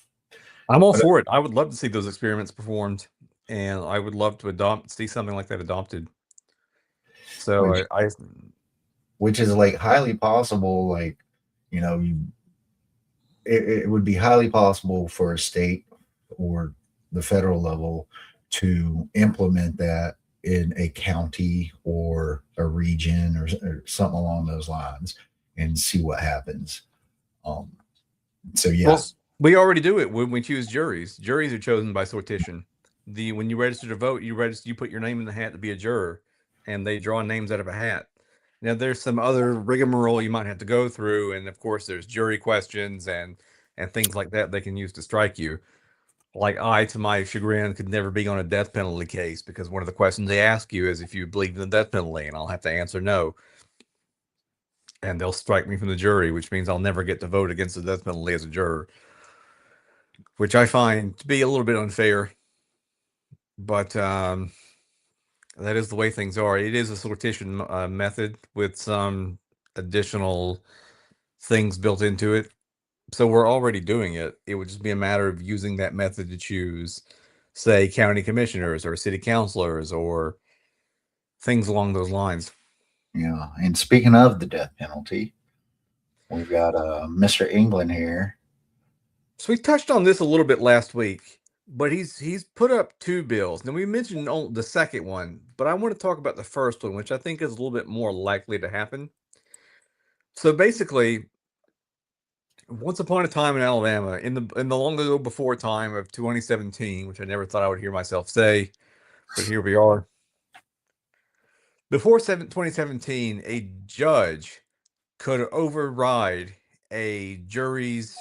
I'm all but for it. I would love to see those experiments performed, and I would love to see something like that adopted. So which I which is like highly possible. Like you know, you it would be highly possible for a state or the federal level to implement that in a county or a region or something along those lines and see what happens. Um, so yeah, Well, we already do it when we choose juries. Juries are chosen by sortition. When you register to vote, you put your name in the hat to be a juror, and they draw names out of a hat. Now, there's some other rigmarole you might have to go through, and of course, there's jury questions and things like that they can use to strike you. Like I, to my chagrin, could never be on a death penalty case because one of the questions they ask you is if you believe in the death penalty, and I'll have to answer no, and they'll strike me from the jury, which means I'll never get to vote against the death penalty as a juror, which I find to be a little bit unfair. But that is the way things are. It is a sortition method with some additional things built into it. So we're already doing it. It would just be a matter of using that method to choose, say, county commissioners or city councilors or things along those lines. yeah. And speaking of the death penalty, we've got Mr. England here. So we touched on this a little bit last week, but he's put up two bills. Now we mentioned the second one, but I want to talk about the first one, which I think is a little bit more likely to happen. So basically, once upon a time in Alabama, in the long ago before time of 2017, which I never thought I would hear myself say, but here we are. Before 2017, a judge could override a jury's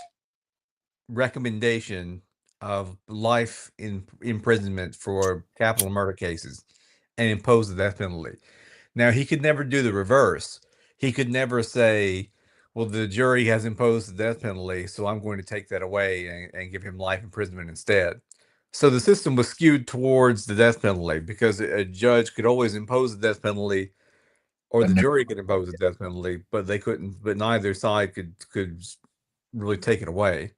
recommendation of life in imprisonment for capital murder cases and impose the death penalty. Now, he could never do the reverse. He could never say, well, the jury has imposed the death penalty, so I'm going to take that away and give him life imprisonment instead. So the system was skewed towards the death penalty because a judge could always impose the death penalty or But the no, jury could impose the death penalty, but they couldn't, but neither side could really take it away.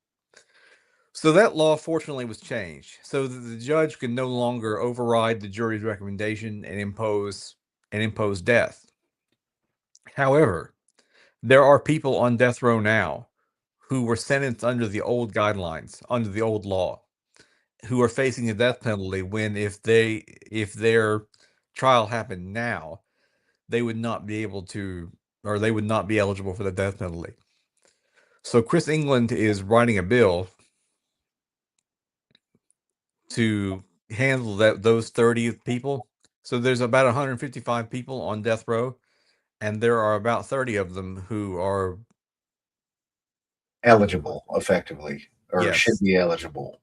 So that law fortunately was changed so that the judge could no longer override the jury's recommendation and impose death. However, there are people on death row now who were sentenced under the old guidelines, under the old law, who are facing a death penalty when if their trial happened now, they would not be able to or they would not be eligible for the death penalty. So Chris England is writing a bill to handle those 30 people. So there's about 155 people on death row, and there are about 30 of them who are eligible effectively or should yes. be eligible.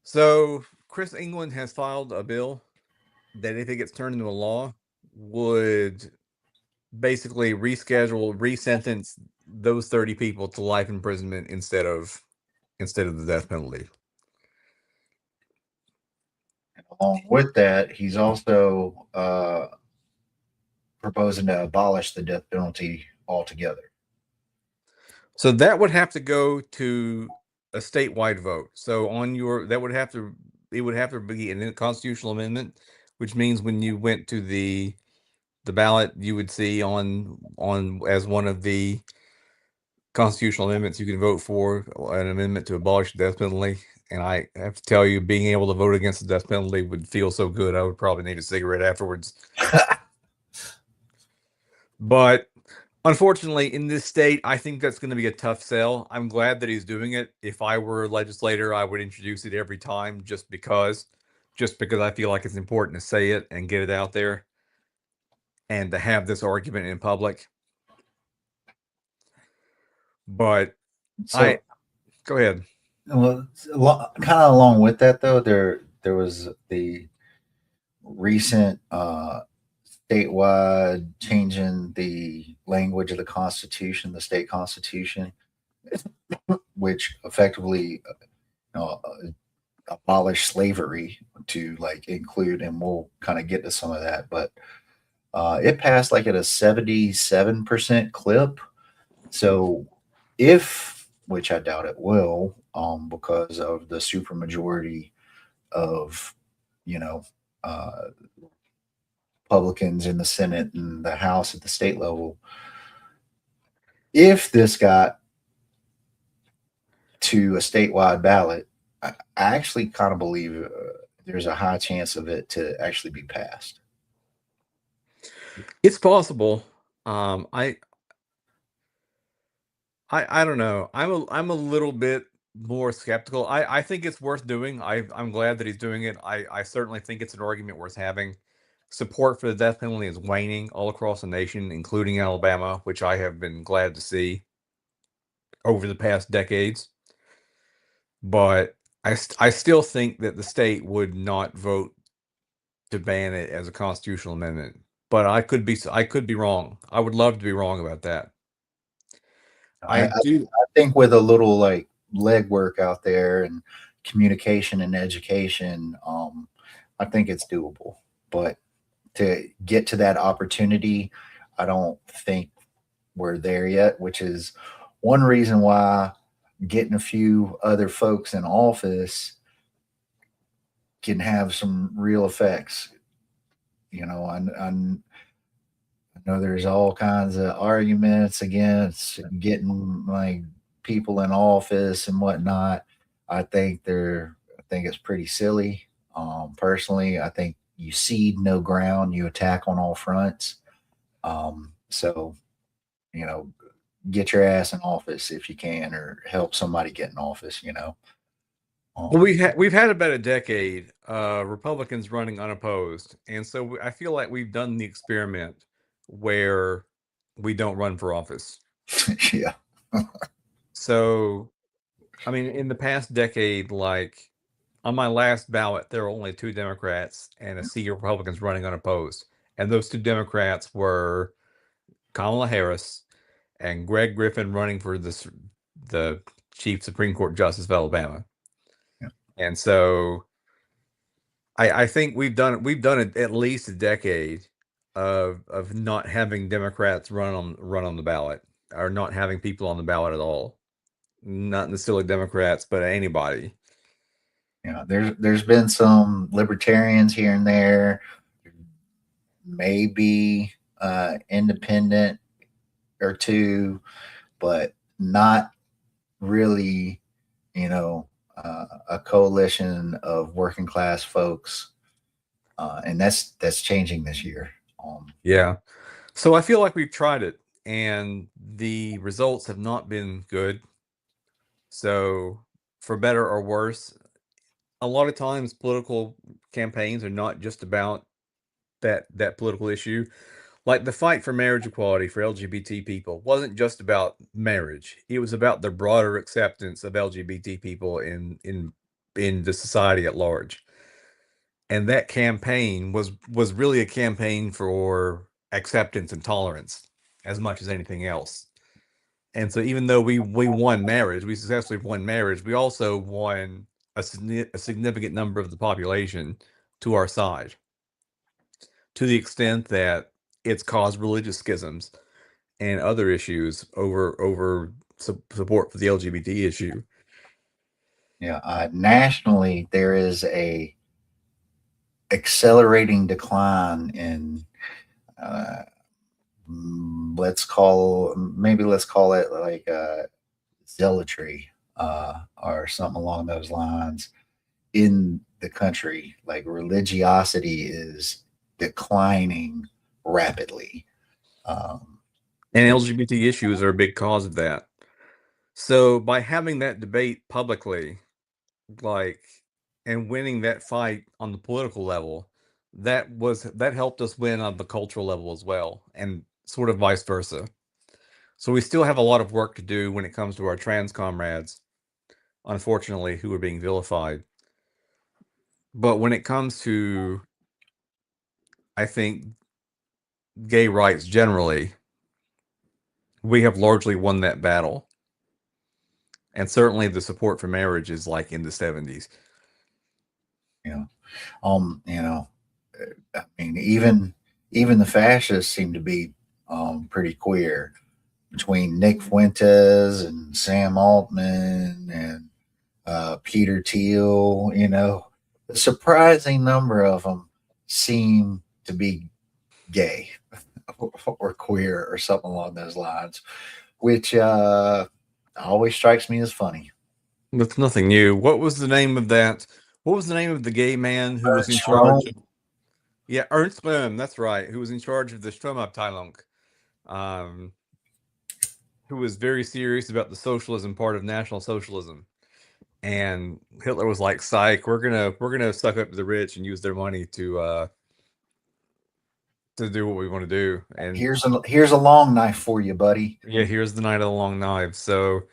So Chris England has filed a bill that, if it gets turned into a law, would basically resentence those 30 people to life imprisonment instead of the death penalty. Along with that, he's also proposing to abolish the death penalty altogether. So that would have to go to a statewide vote. So on your that would have to it would have to be a constitutional amendment, which means when you went to the ballot, you would see on as one of the constitutional amendments you can vote for an amendment to abolish the death penalty. And I have to tell you, being able to vote against the death penalty would feel so good. I would probably need a cigarette afterwards. But unfortunately, in this state, I think that's going to be a tough sell. I'm glad that he's doing it. If I were a legislator, I would introduce it every time just because I feel like it's important to say it and get it out there and to have this argument in public. But I So, go ahead. well, kind of along with that though, there was the recent statewide changing the language of the Constitution, the state Constitution, which effectively abolish slavery to like include, and we'll kind of get to some of that, but it passed like at a 77% clip. So if, which I doubt it will, because of the supermajority of, you know, uh, Republicans in the Senate and the House at the state level, if this got to a statewide ballot, I actually kind of believe there's a high chance of it to actually be passed. It's possible. I don't know. I'm a little bit more skeptical. I think it's worth doing. I'm glad that he's doing it. I certainly think it's an argument worth having. Support for the death penalty is waning all across the nation, including Alabama, which I have been glad to see over the past decades. But I still think that the state would not vote to ban it as a constitutional amendment. But I could be wrong. I would love to be wrong about that. I do. I think with a little like legwork out there and communication and education, I think it's doable. But to get to that opportunity, I don't think we're there yet, which is one reason why getting a few other folks in office can have some real effects. I know there's all kinds of arguments against getting like people in office and whatnot. I think it's pretty silly. Personally, I think you cede no ground, you attack on all fronts. So you know, get your ass in office if you can, or help somebody get in office. Well, Um, we've had about a decade, Republicans running unopposed, and so I feel like we've done the experiment where we don't run for office. yeah, So, I mean, in the past decade, like on my last ballot, there were only two Democrats and a sea of Republicans running unopposed, and those two Democrats were Kamala Harris and Greg Griffin running for the Chief Supreme Court Justice of Alabama. yeah, And so I think we've done it at least a decade of not having Democrats run on the ballot, or not having people on the ballot at all. Not necessarily Democrats, but anybody. yeah. There's been some libertarians here and there, maybe independent or two, but not really, a coalition of working class folks, and that's changing this year. Yeah. So I feel like we've tried it and the results have not been good. So for better or worse, a lot of times political campaigns are not just about that political issue. Like the fight for marriage equality for LGBT people wasn't just about marriage. It was about the broader acceptance of LGBT people in the society at large. And that campaign was really a campaign for acceptance and tolerance as much as anything else. And so even though we won marriage, we successfully won marriage, we also won a significant number of the population to our side, to the extent that it's caused religious schisms and other issues over support for the LGBT issue. Yeah, nationally there is a accelerating decline in uh, let's call it like zealotry or something along those lines in the country. Like religiosity is declining rapidly. Um, And which LGBT issues are a big cause of that. So by having that debate publicly, like, and winning that fight on the political level, that helped us win on the cultural level as well, and sort of vice versa. So we still have a lot of work to do when it comes to our trans comrades, unfortunately, who are being vilified. But when it comes to, I think, gay rights generally, we have largely won that battle. And certainly the support for marriage is like in the 70s. you know, you know, I mean, even the fascists seem to be pretty queer between Nick Fuentes and Sam Altman and Peter Thiel. You know, a surprising number of them seem to be gay or queer or something along those lines, which always strikes me as funny. That's nothing new. What was the name of that? What was the name of the gay man who was in Ernst charge? Röhm, Yeah, Ernst Böhm, that's right, who was in charge of the Sturmabteilung, um, who was very serious about the socialism part of National Socialism. And Hitler was like, "Psych, we're gonna suck up to the rich and use their money to do what we want to do." And here's a long knife for you, buddy. yeah, here's the night of the long knives. So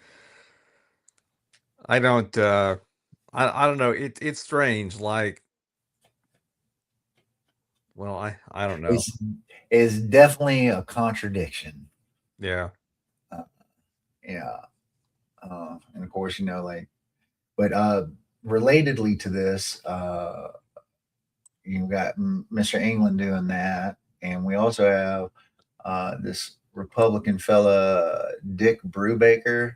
I don't, I don't know. It's strange. Like, well, I don't know. It's is definitely a contradiction. Yeah, Uh, yeah, and of course, you know, like, but relatedly to this, you got Mr. England doing that, and we also have this Republican fella Dick Brubaker.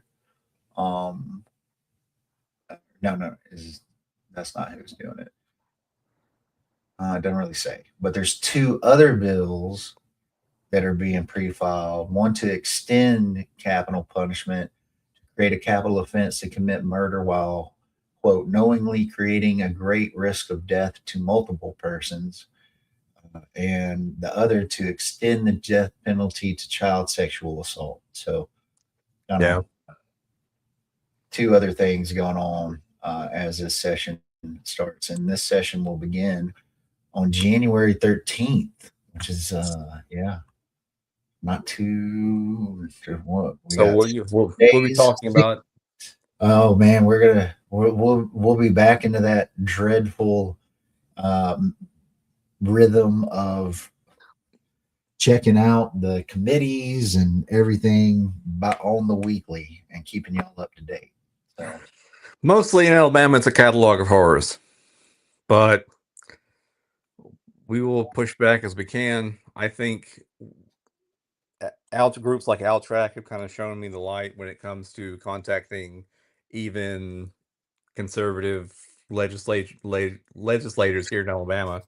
Um, no, is that's not who's doing it. It doesn't really say, but there's two other bills that are being pre-filed. One to extend capital punishment, create a capital offense to commit murder while, quote, knowingly creating a great risk of death to multiple persons, and the other to extend the death penalty to child sexual assault. So, kind yeah. of two other things going on as this session starts. And this session will begin on January 13th, which is, yeah, not too, what, we So got we'll be days. talking about. Oh man, we'll be back into that dreadful um, rhythm of checking out the committees and everything on the weekly and keeping y'all up to date. So Mostly in Alabama, it's a catalog of horrors, but we will push back as we can. I think out groups like Altrac have kind of shown me the light when it comes to contacting even conservative legislators here in Alabama.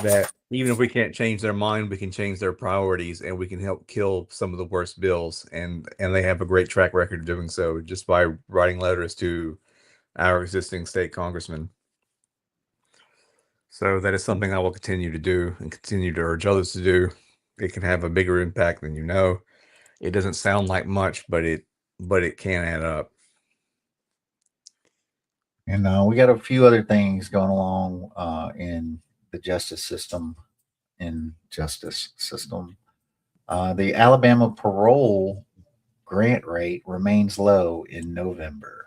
That even if we can't change their mind, we can change their priorities, and we can help kill some of the worst bills. And they have a great track record of doing so just by writing letters to our existing state congressmen. So that is something I will continue to do and continue to urge others to do. It can have a bigger impact than you know. It doesn't sound like much, but it can add up. and we got a few other things going along in the justice system. The Alabama parole grant rate remains low in November.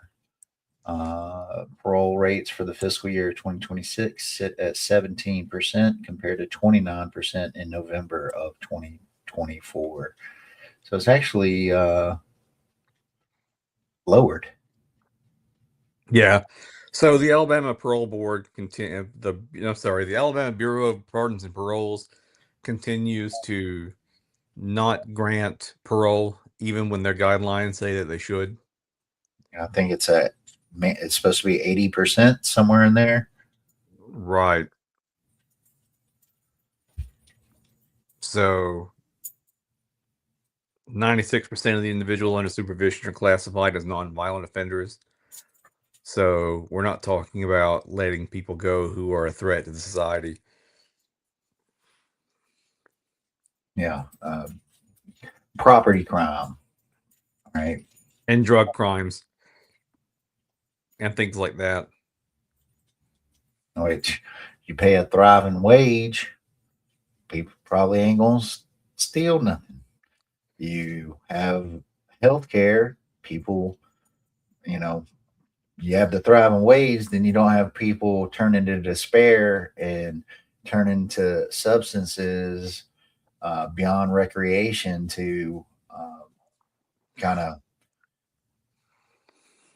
Parole rates for the fiscal year 2026 sit at 17% compared to 29% in November of 2024. So it's actually lowered. Yeah. So the Alabama Parole Board the Alabama Bureau of Pardons and Paroles continues to not grant parole even when their guidelines say that they should. I think it's supposed to be 80% somewhere in there. Right. So 96% of the individuals under supervision are classified as nonviolent offenders. So we're not talking about letting people go who are a threat to the society. Yeah. Property crime, right? And drug crimes and things like that. Which you pay a thriving wage, people probably ain't going to steal nothing. You have health care, people, you know, you have the thriving wage, then you don't have people turn into despair and turn into substances beyond recreation to kind of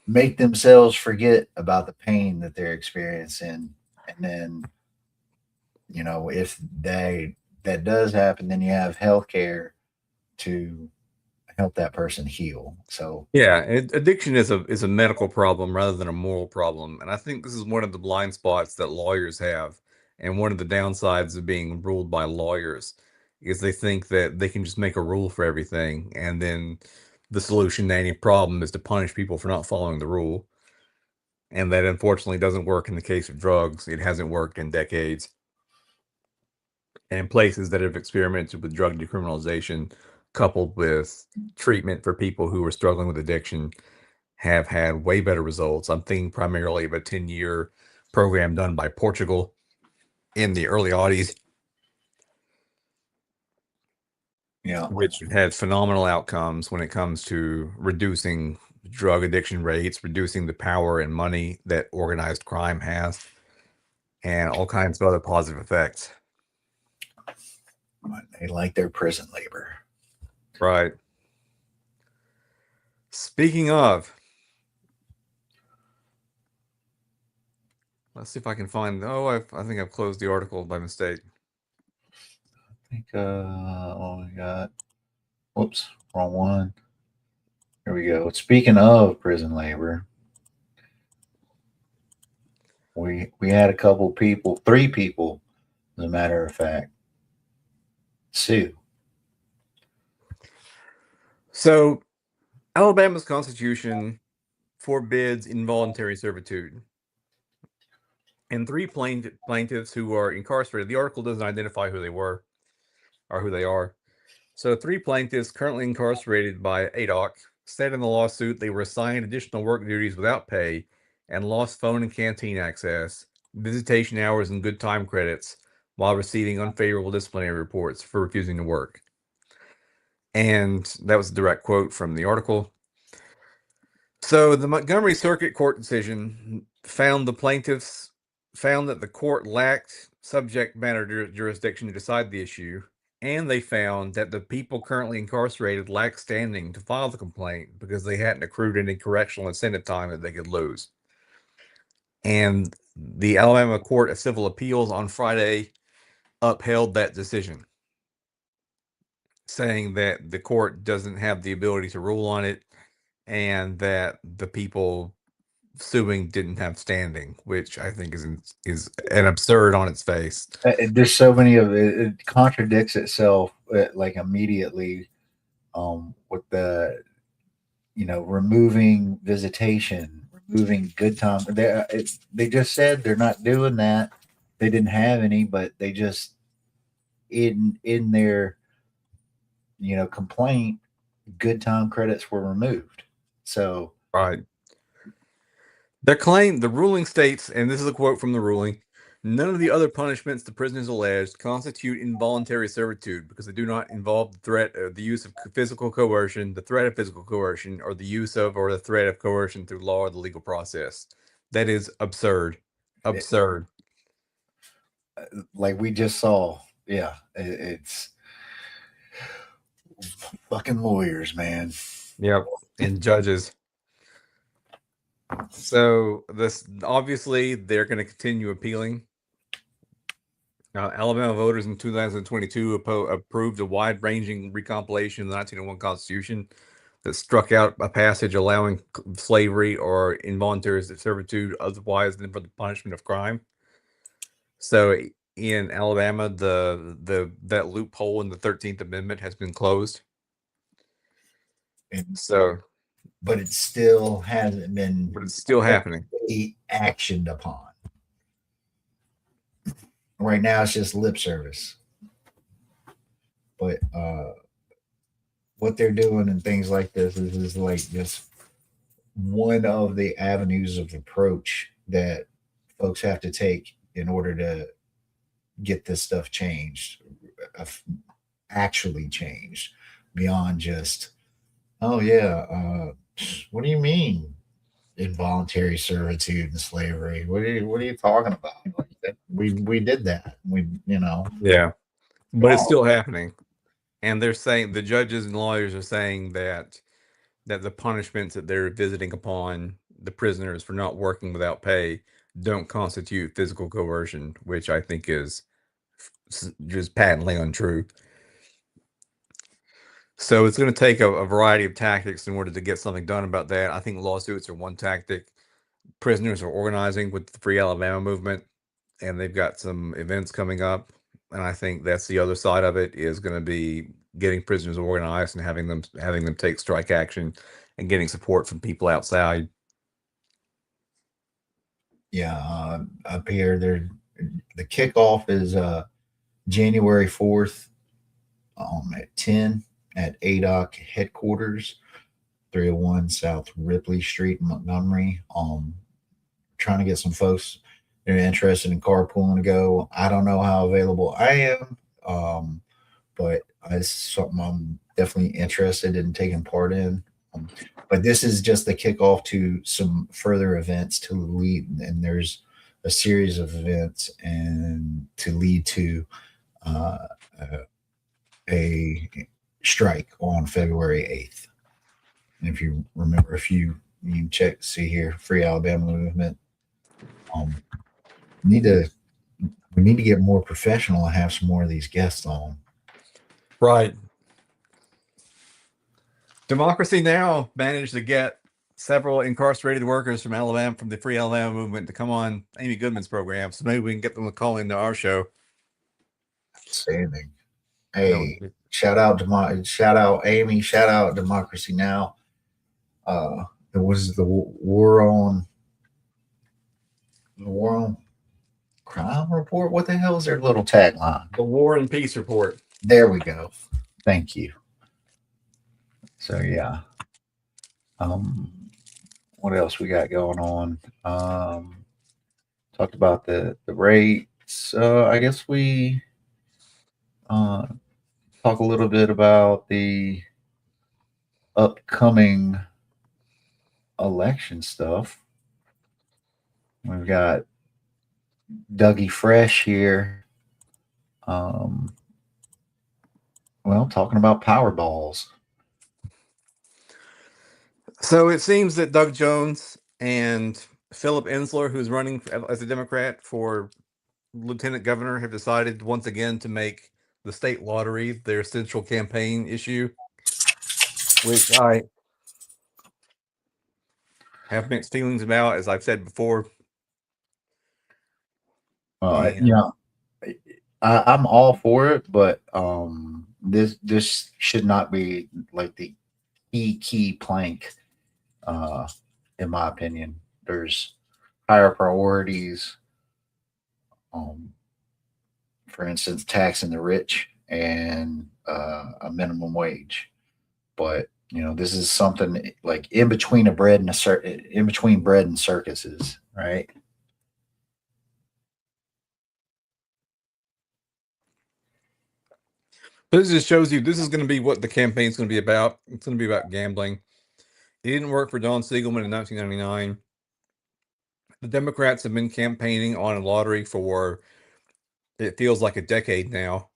make themselves forget about the pain that they're experiencing. And then, if that does happen, then you have health care to help that person heal. So Yeah, addiction is a medical problem rather than a moral problem, and I think this is one of the blind spots that lawyers have, and one of the downsides of being ruled by lawyers is they think that they can just make a rule for everything, and then the solution to any problem is to punish people for not following the rule, and that unfortunately doesn't work in the case of drugs. It hasn't worked in decades. And in places that have experimented with drug decriminalization coupled with treatment for people who are struggling with addiction have had way better results. I'm thinking primarily of a 10-year program done by Portugal in the early '80s, yeah, which had phenomenal outcomes when it comes to reducing drug addiction rates, reducing the power and money that organized crime has, and all kinds of other positive effects. they like their prison labor. Right. Speaking of, let's see if I can find. Oh, I think I've closed the article by mistake. I think, we got, whoops, wrong one. Here we go. Speaking of prison labor, we had a couple people, three people, as a matter of fact, sue. So, Alabama's Constitution forbids involuntary servitude. And three plaintiffs who are incarcerated. The article doesn't identify who they were or who they are. So, three plaintiffs currently incarcerated by ADOC said in the lawsuit they were assigned additional work duties without pay and lost phone and canteen access, visitation hours, and good time credits while receiving unfavorable disciplinary reports for refusing to work. And that was a direct quote from the article. So the Montgomery Circuit Court decision found that the court lacked subject matter jurisdiction to decide the issue, and they found that the people currently incarcerated lacked standing to file the complaint because they hadn't accrued any correctional incentive time that they could lose. And the Alabama Court of Civil Appeals on Friday upheld that decision, saying that the court doesn't have the ability to rule on it and that the people suing didn't have standing, which I think is an absurd on its face. There's so many of it. It contradicts itself like immediately with the removing visitation, removing good time. They just said they're not doing that. They didn't have any, but they just in their complaint, good time credits were removed. So Right. The ruling states, and this is a quote from the ruling, none of the other punishments the prisoners alleged constitute involuntary servitude because they do not involve the threat of the use of physical coercion, the threat of physical coercion, or the use of or the threat of coercion through law or the legal process. That is absurd. Absurd. like we just saw, yeah, it's fucking lawyers, man. Yep. And judges. So this obviously they're going to continue appealing. Alabama voters in 2022 approved a wide-ranging recompilation of the 1901 Constitution that struck out a passage allowing slavery or involuntary servitude otherwise than for the punishment of crime. So in Alabama, the that loophole in the 13th Amendment has been closed. And, So, but it still hasn't been but it's still happening. actioned upon. Right now, it's just lip service. But what they're doing and things like this is like just one of the avenues of approach that folks have to take in order to get this stuff changed, actually changed beyond just, oh yeah, what do you mean involuntary servitude and slavery? What are you talking about? Like, we did that. Yeah, but it's Oh, still happening. And they're saying the judges and lawyers are saying that the punishments that they're visiting upon the prisoners for not working without pay don't constitute physical coercion, which I think is just patently untrue. So it's going to take a variety of tactics in order to get something done about that. I think lawsuits are one tactic. Prisoners are organizing with the Free Alabama movement, and they've got some events coming up. And I think that's the other side of it is going to be getting prisoners organized and having them take strike action and getting support from people outside. yeah, up here, the kickoff is January 4th at 10 at ADOC headquarters, 301 South Ripley Street in Montgomery. Trying to get some folks that are interested in carpooling to go. I don't know how available I am, but it's something I'm definitely interested in taking part in. But this is just the kickoff to some further events to lead, and there's a series of events and to lead to uh, a strike on February 8th. And if you remember, if you check, see here, Free Alabama Movement, um, need to we need to get more professional and have some more of these guests on. Right. Democracy Now! Managed to get several incarcerated workers from Alabama, from the Free Alabama movement, to come on Amy Goodman's program. So maybe we can get them to call into our show. Outstanding. That would Hey, be shout out Amy, shout out Democracy Now. It was the war on crime report. What the hell is their little tagline? the War and Peace Report. There we go. Thank you. So yeah. Um, what else we got going on? Talked about the rates. I guess we uh, talk a little bit about the upcoming election stuff. We've got Dougie Fresh here. Um, well, talking about Powerballs. So it seems that Doug Jones and Philip Ensler, who's running as a Democrat for lieutenant governor, have decided once again to make the state lottery their central campaign issue, which I have mixed feelings about, as I've said before. And Yeah, I'm all for it, but this should not be like the key plank. Uh, in my opinion, there's higher priorities. Um, for instance, taxing the rich and a minimum wage. But this is something like in between in between bread and circuses, right? this just shows you this is going to be what the campaign's going to be about. It's going to be about gambling. It didn't work for Don Siegelman in 1999. The Democrats have been campaigning on a lottery for, it feels like, a decade now,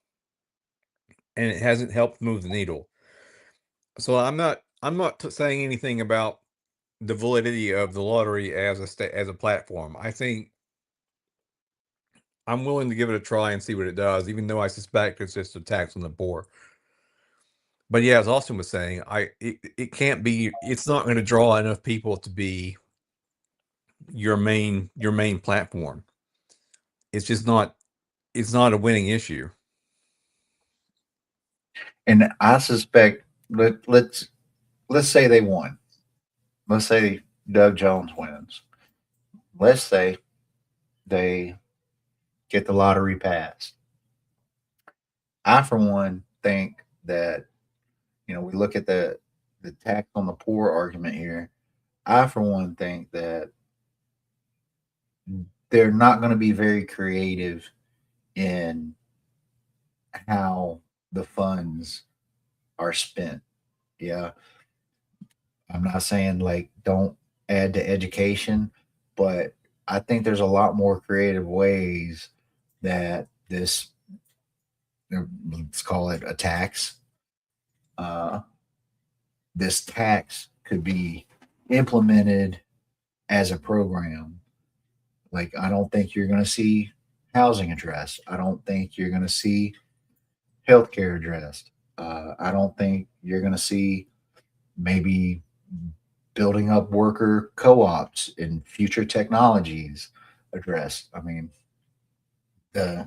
and it hasn't helped move the needle. So I'm not saying anything about the validity of the lottery as a platform. I think I'm willing to give it a try and see what it does, even though I suspect it's just a tax on the poor. But yeah, as Austin was saying, it can't be. It's not going to draw enough people to be your main platform. It's just not. It's not a winning issue. And I suspect let's say they won. Let's say Doug Jones wins. Let's say they get the lottery passed. I, for one, think that we look at the tax on the poor argument here. I, for one, think that they're not going to be very creative in how the funds are spent. Yeah, I'm not saying like don't add to education, but I think there's a lot more creative ways that this, let's call it a tax, uh, this tax could be implemented as a program. Like, I don't think you're going to see housing addressed. I don't think you're going to see healthcare addressed. I don't think you're going to see maybe building up worker co-ops and future technologies addressed. I mean, the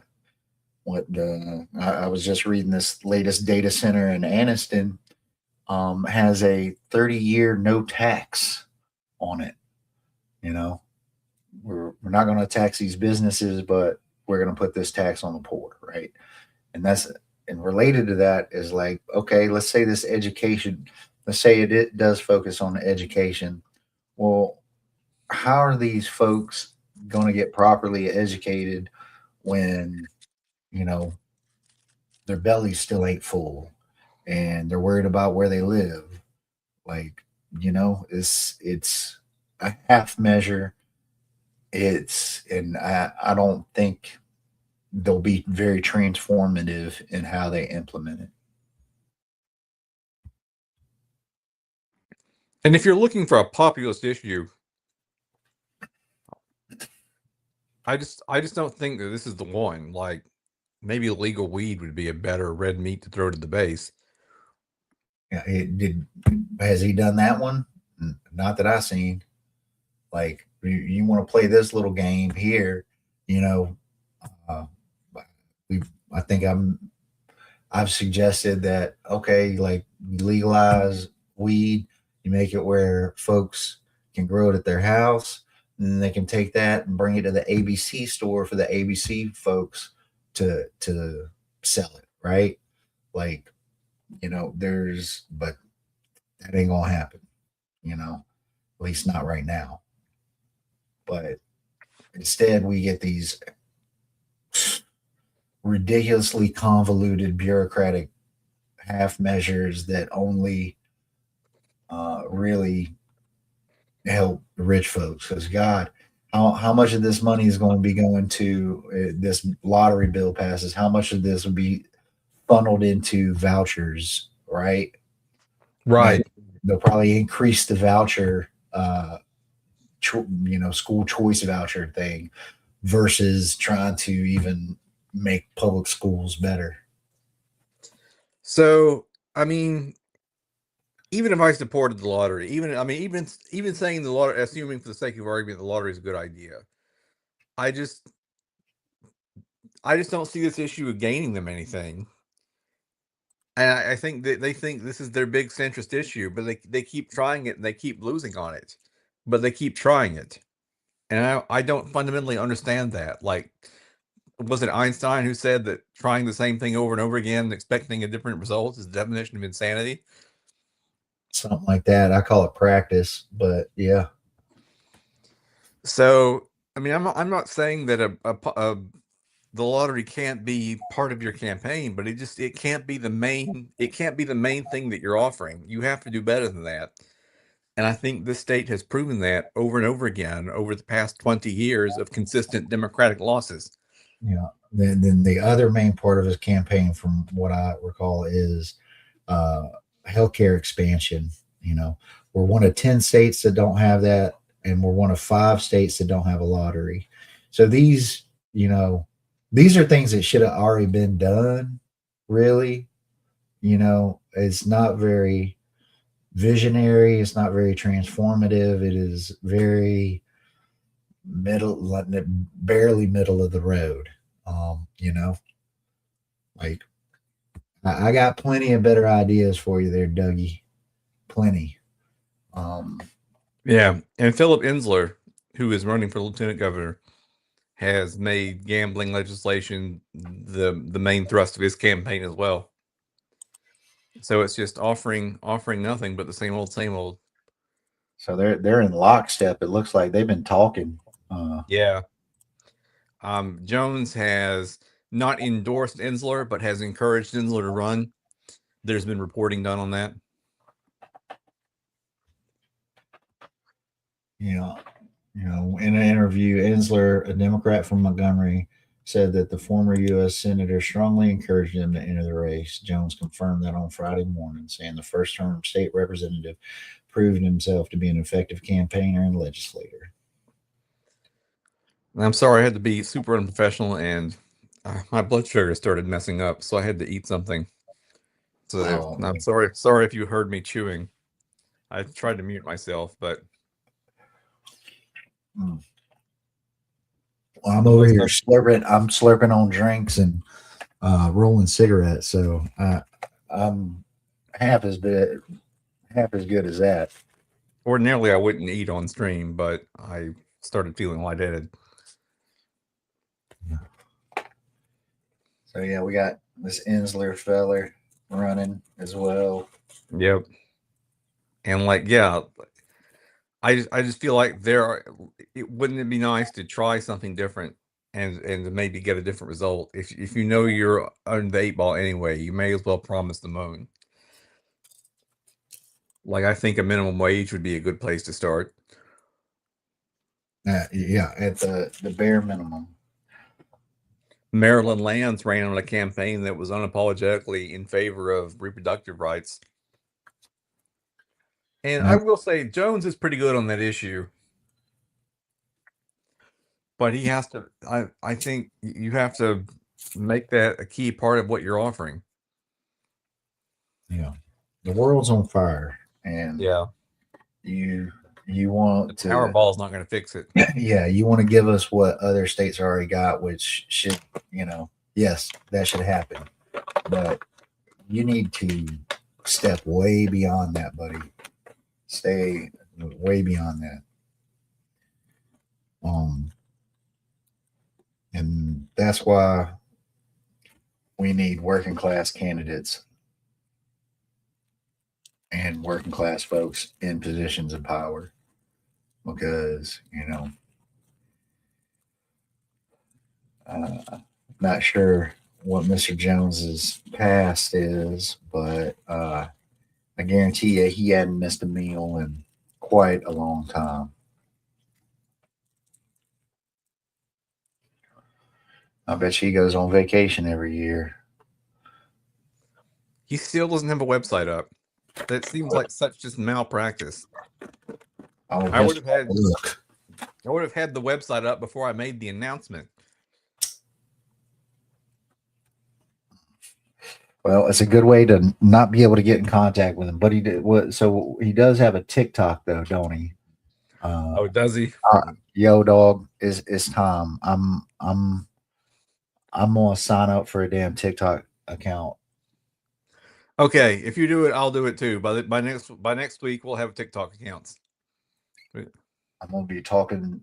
I was just reading this latest data center in Anniston has a 30-year no tax on it. You know, we're not going to tax these businesses, but we're going to put this tax on the poor, right? And that's, and related to that is like, okay, let's say this education, let's say it does focus on education. Well, how are these folks going to get properly educated when, you know, their bellies still ain't full and they're worried about where they live? Like, it's a half measure. And I don't think they'll be very transformative in how they implement it. And if you're looking for a populist issue, I just don't think that this is the one. Like, maybe legal weed would be a better red meat to throw to the base. Yeah, has he done that one? Not that I seen. Like, you want to play this little game here, you know. Uh, we I think I've suggested that, okay, like, you legalize weed, you make it where folks can grow it at their house, and then they can take that and bring it to the ABC store for the ABC folks to sell it, right? Like, but that ain't gonna happen, at least not right now. But instead, we get these ridiculously convoluted bureaucratic half measures that only really help rich folks. Because God, how much of this money is going to be going to this lottery bill passes? How much of this will be funneled into vouchers, right? Right. They'll probably increase the voucher, school choice voucher thing versus trying to even make public schools better. So, I mean, even if I supported the lottery, even saying the lottery, assuming for the sake of argument the lottery is a good idea, I just I just don't see this issue of gaining them anything. And I think that they think this is their big centrist issue, but they keep trying it and they keep losing on it, but they keep trying it. And I don't fundamentally understand that. Like, was it Einstein who said that trying the same thing over and over again and expecting a different result is the definition of insanity? Something like that. I call it practice, but yeah. So, I mean, I'm not saying that the lottery can't be part of your campaign, but it can't be the main thing that you're offering. You have to do better than that. And I think this state has proven that over and over again over the past 20 years of consistent Democratic losses. Yeah. Then the other main part of his campaign, from what I recall, is uh, healthcare expansion You know, we're one of 10 states that don't have that, and we're one of 5 states that don't have a lottery. So these, you know, these are things that should have already been done, really. You know, it's not very visionary, it's not very transformative, it is very middle, like, barely middle of the road. You know, like I got plenty of better ideas for you there, Dougie. Plenty. Um, Yeah, and Philip Insler, who is running for lieutenant governor, has made gambling legislation the main thrust of his campaign as well. So it's just offering nothing but the same old, same old. so they're in lockstep. It looks like they've been talking. Yeah. Jones has not endorsed Insler, but has encouraged Insler to run. There's been reporting done on that. You know, in an interview, Insler, a Democrat from Montgomery, said that the former U.S. senator strongly encouraged him to enter the race. Jones confirmed that on Friday morning, saying the first-term state representative proved himself to be an effective campaigner and legislator. I'm sorry I had to be super unprofessional, and my blood sugar started messing up, so I had to eat something. So I'm sorry if you heard me chewing. I tried to mute myself, but well, I'm over here slurping. I'm slurping on drinks and rolling cigarettes, so I'm half as good as that. Ordinarily I wouldn't eat on stream, but I started feeling lightheaded. So yeah, we got this Insler feller running as well. Yep. And like, yeah, I just feel like wouldn't it be nice to try something different and to maybe get a different result? If you know you're under the 8 ball anyway, you may as well promise the moon. Like, I think a minimum wage would be a good place to start. Yeah, at the bare minimum. Maryland Lands ran on a campaign that was unapologetically in favor of reproductive rights. And I will say Jones is pretty good on that issue. But he has to, I think you have to make that a key part of what you're offering. Yeah. The world's on fire, and Yeah. You want the Powerball is not going to fix it. Yeah, you want to give us what other states already got, which should, yes, that should happen. But you need to step way beyond that, buddy. Stay way beyond that. And that's why we need working class candidates and working class folks in positions of power, because not sure what Mr. Jones's past is, but I guarantee you he hadn't missed a meal in quite a long time. I bet he goes on vacation every year. He still doesn't have a website up. That seems like such just malpractice. I would have had the website up before I made the announcement. Well, it's a good way to not be able to get in contact with him. But he did so he does have a TikTok though, don't he? Oh, does he? Yo, dog, it's time. I'm gonna sign up for a damn TikTok account. Okay, if you do it, I'll do it too. By next week, we'll have TikTok accounts. I'm gonna be talking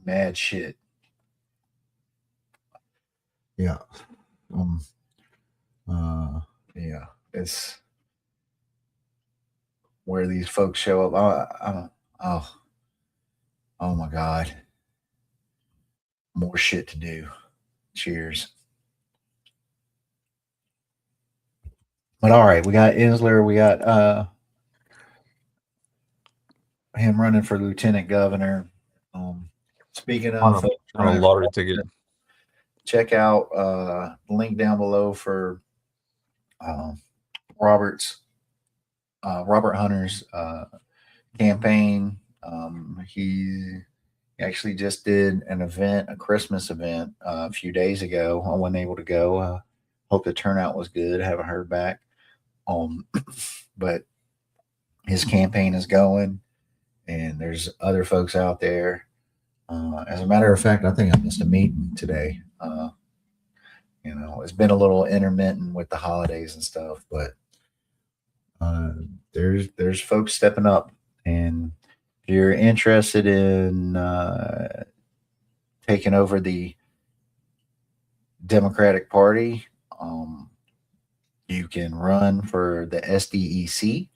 mad shit. Yeah. Yeah. It's where these folks show up. Oh my God. More shit to do. Cheers. But all right, we got Insler, we got him running for lieutenant governor. Speaking of on a lottery ticket, check out the link down below for Robert's Robert Hunter's campaign. He actually just did an event, a Christmas event, a few days ago. I wasn't able to go. Hope the turnout was good. Haven't heard back. But his campaign is going, and there's other folks out there. As a matter of fact, I think I missed a meeting today. It's been a little intermittent with the holidays and stuff, but uh, there's folks stepping up, and if you're interested in taking over the Democratic Party, you can run for the SDEC,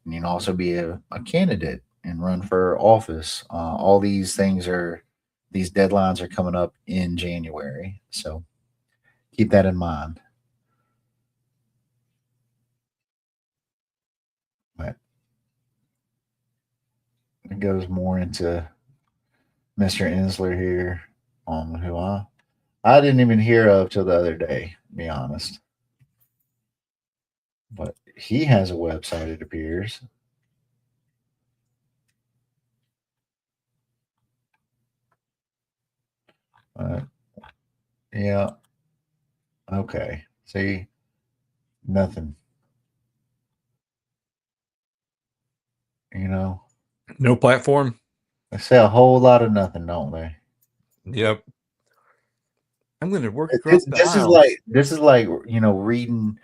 and you can also be a candidate and run for office. All these deadlines are coming up in January, so keep that in mind. But it goes more into Mr. Insler here, who I didn't even hear of till the other day, to be honest. But he has a website, it appears. Yeah. Okay. See, nothing. You know, No platform. they say a whole lot of nothing, don't they? Yep. I'm going to work across the This is aisle. like reading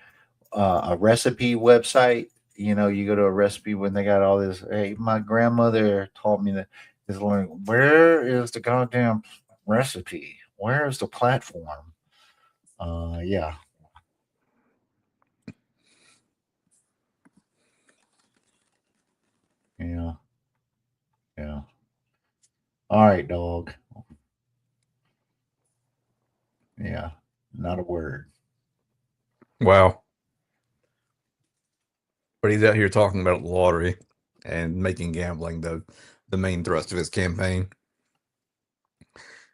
a recipe website. You go to a recipe when they got all this. Hey, my grandmother taught me that. Is learning where is the goddamn recipe? Where is the platform? Yeah. Yeah. Yeah. All right, dog. Yeah. Not a word. Wow. But he's out here talking about the lottery and making gambling the main thrust of his campaign,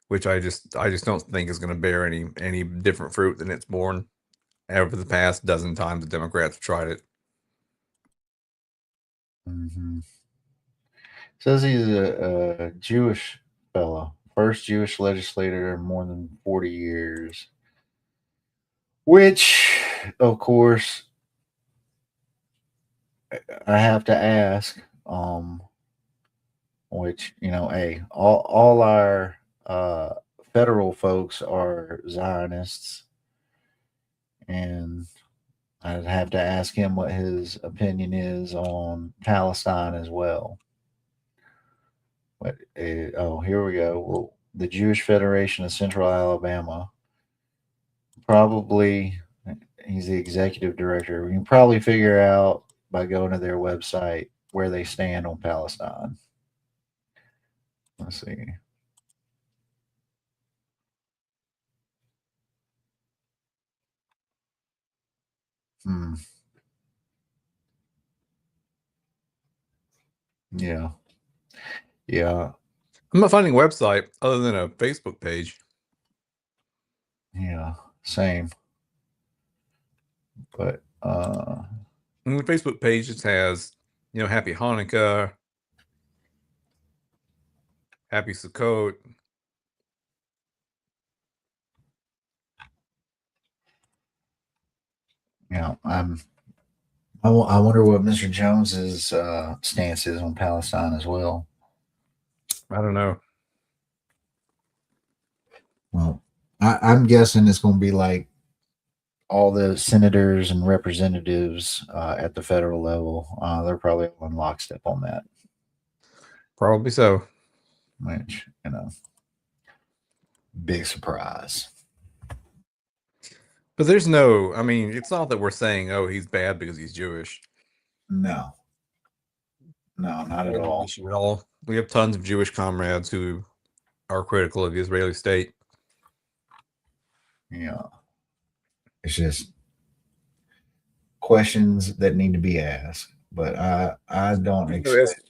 which I just don't think is going to bear any different fruit than it's borne. Over the past dozen times the Democrats have tried it. Mm-hmm. Says he's a Jewish fellow, first Jewish legislator in more than 40 years. Which, of course, I have to ask. Which hey, all our federal folks are Zionists, and I'd have to ask him what his opinion is on Palestine as well. But here we go. Well, the Jewish Federation of Central Alabama. Probably, he's the executive director. We can probably figure out by going to their website where they stand on Palestine. Let's see. Hmm. Yeah. Yeah. I'm not finding a website other than a Facebook page. Yeah. Same. But And the Facebook page just has, Happy Hanukkah, Happy Sukkot. I wonder what Mr. Jones's stance is on Palestine as well. I don't know. Well, I'm guessing it's going to be like all the senators and representatives at the federal level. They're probably on lockstep on that. Probably so. Which big surprise. But there's no, I mean, it's not that we're saying, oh, he's bad because he's Jewish. No, not at all. Issue at all. We have tons of Jewish comrades who are critical of the Israeli state. Yeah, it's just questions that need to be asked. But I don't expect.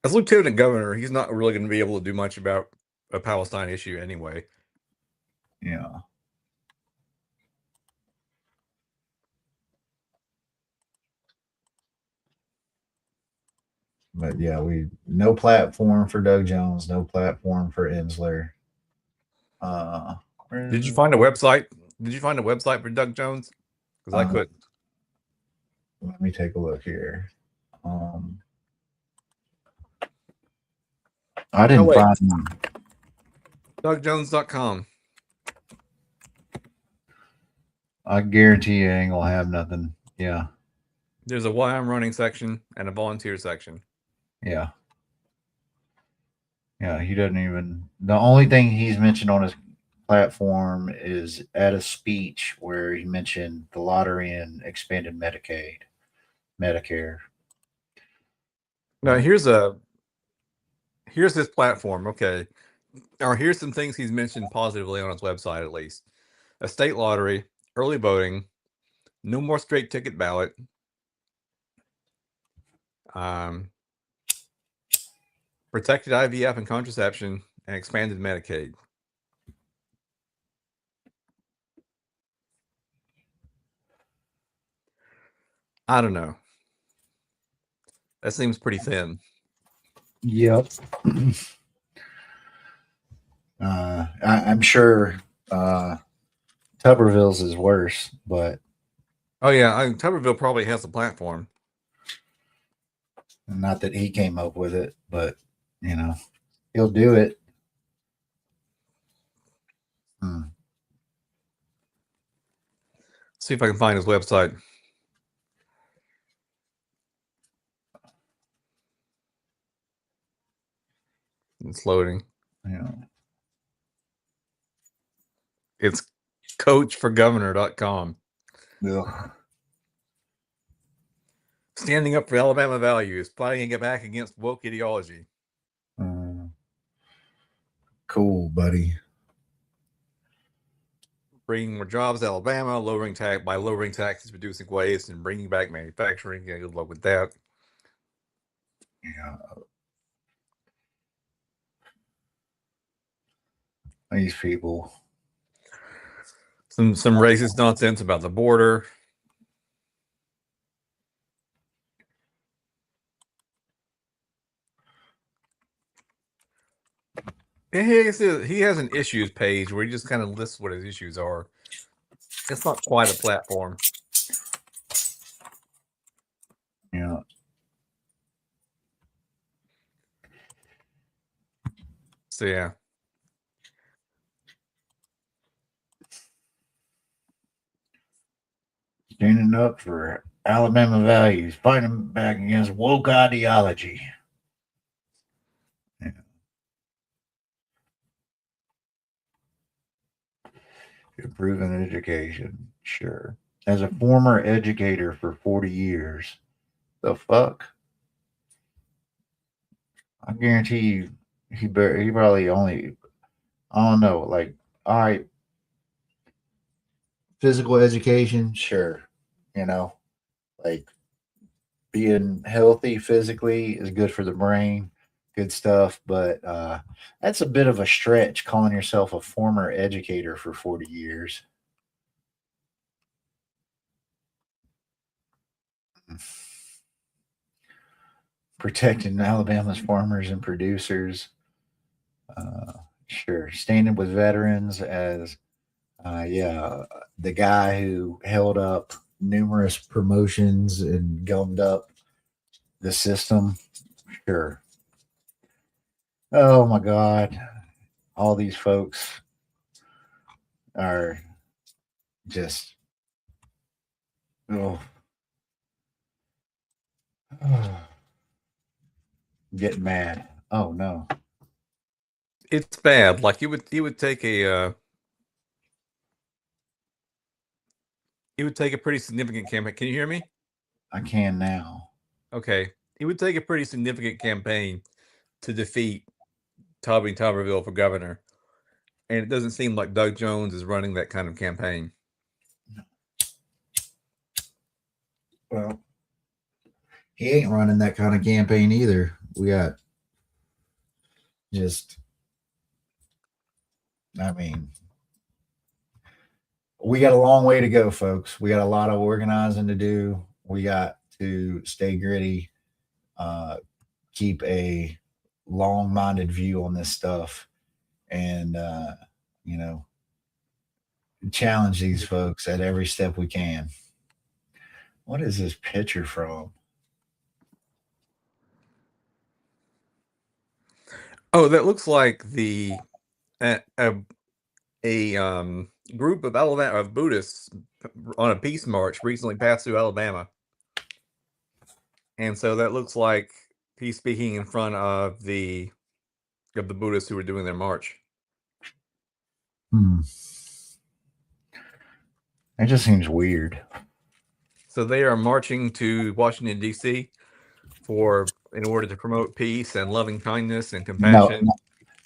As lieutenant governor, he's not really going to be able to do much about a Palestine issue anyway. Yeah. But yeah, we no platform for Doug Jones, no platform for Insler. Where Did is you it? find a website? Did you find a website for Doug Jones? Because I Uh, couldn't. Let me take a look here. I Oh didn't wait, find one. DougJones.com. I guarantee you ain't gonna have nothing. Yeah, There's a why I'm running section and a volunteer section. yeah, yeah. He doesn't even. The only thing he's mentioned on his platform is at a speech where he mentioned the lottery and expanded Medicare. Now But here's his platform. Okay, or here's some things he's mentioned positively on his website at least: a state lottery, early voting, no more straight ticket ballot, um, protected IVF and contraception, and expanded Medicaid. I don't know. That seems pretty thin. yep. I'm sure Tuberville's is worse, but Oh yeah, Tuberville probably has a platform. not that he came up with it, but you know, he'll do it. Hmm. See if I can find his website. It's loading. Yeah. It's coachforgovernor.com. Ugh. Standing up for Alabama values, fighting back against woke ideology. Cool, buddy. Bringing more jobs to Alabama, lowering taxes, reducing waste, and bringing back manufacturing. Yeah, good luck with that. Yeah. These people. Some racist nonsense about the border. He has an issues page where he just kind of lists what his issues are. It's not quite a platform. Yeah. So yeah. Standing up for Alabama values, fighting back against woke ideology. Yeah. Improving education. Sure. As a former educator for 40 years, the fuck? I guarantee you, he probably only, I don't know, like, all right, physical education, sure. You know, like being healthy physically is good for the brain, good stuff. But that's a bit of a stretch calling yourself a former educator for 40 years. Protecting Alabama's farmers and producers. Uh, sure. Standing with veterans as, yeah, the guy who held up numerous promotions and gummed up the system. Sure. Oh my God. All these folks are just, oh, getting mad. Oh no. It's bad. Like he would take a pretty significant campaign. Can you hear me? I can now. Okay. He would take a pretty significant campaign to defeat Tommy Tuberville for governor. And it doesn't seem like Doug Jones is running that kind of campaign. Well, he ain't running that kind of campaign either. We got just, I mean, we got a long way to go, folks. We got a lot of organizing to do. We got to stay gritty. Uh, keep a long-minded view on this stuff, and you know, challenge these folks at every step we can. What is this picture from? Oh, that looks like a group of Alabama of Buddhists on a peace march recently passed through Alabama, and so that looks like he's speaking in front of the Buddhists who were doing their march. It just seems weird. So they are marching to Washington D.C. in order to promote peace and loving kindness and compassion.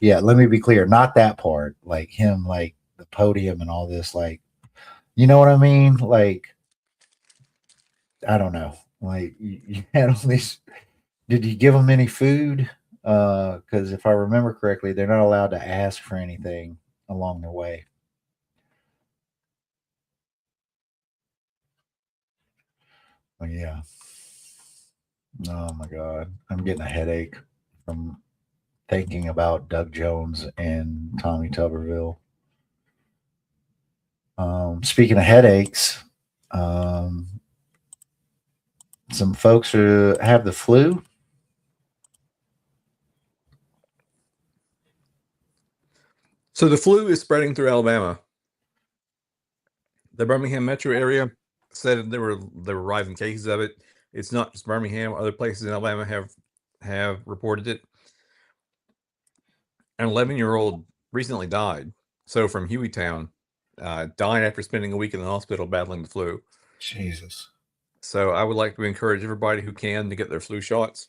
Yeah, let me be clear. Not that part. Like him, like the podium and all this. Like, you know what I mean? Like, I don't know. Like, you had all these. Did you give them any food? Because if I remember correctly, they're not allowed to ask for anything along their way. But yeah. Oh my God. I'm getting a headache from thinking about Doug Jones and Tommy Tuberville. Speaking of headaches, some folks who have the flu. So the flu is spreading through Alabama. The Birmingham metro area said there were rising cases of it. It's not just Birmingham; other places in Alabama have reported it. An 11-year-old recently died. So from Hueytown, died after spending a week in the hospital battling the flu. Jesus. So I would like to encourage everybody who can to get their flu shots.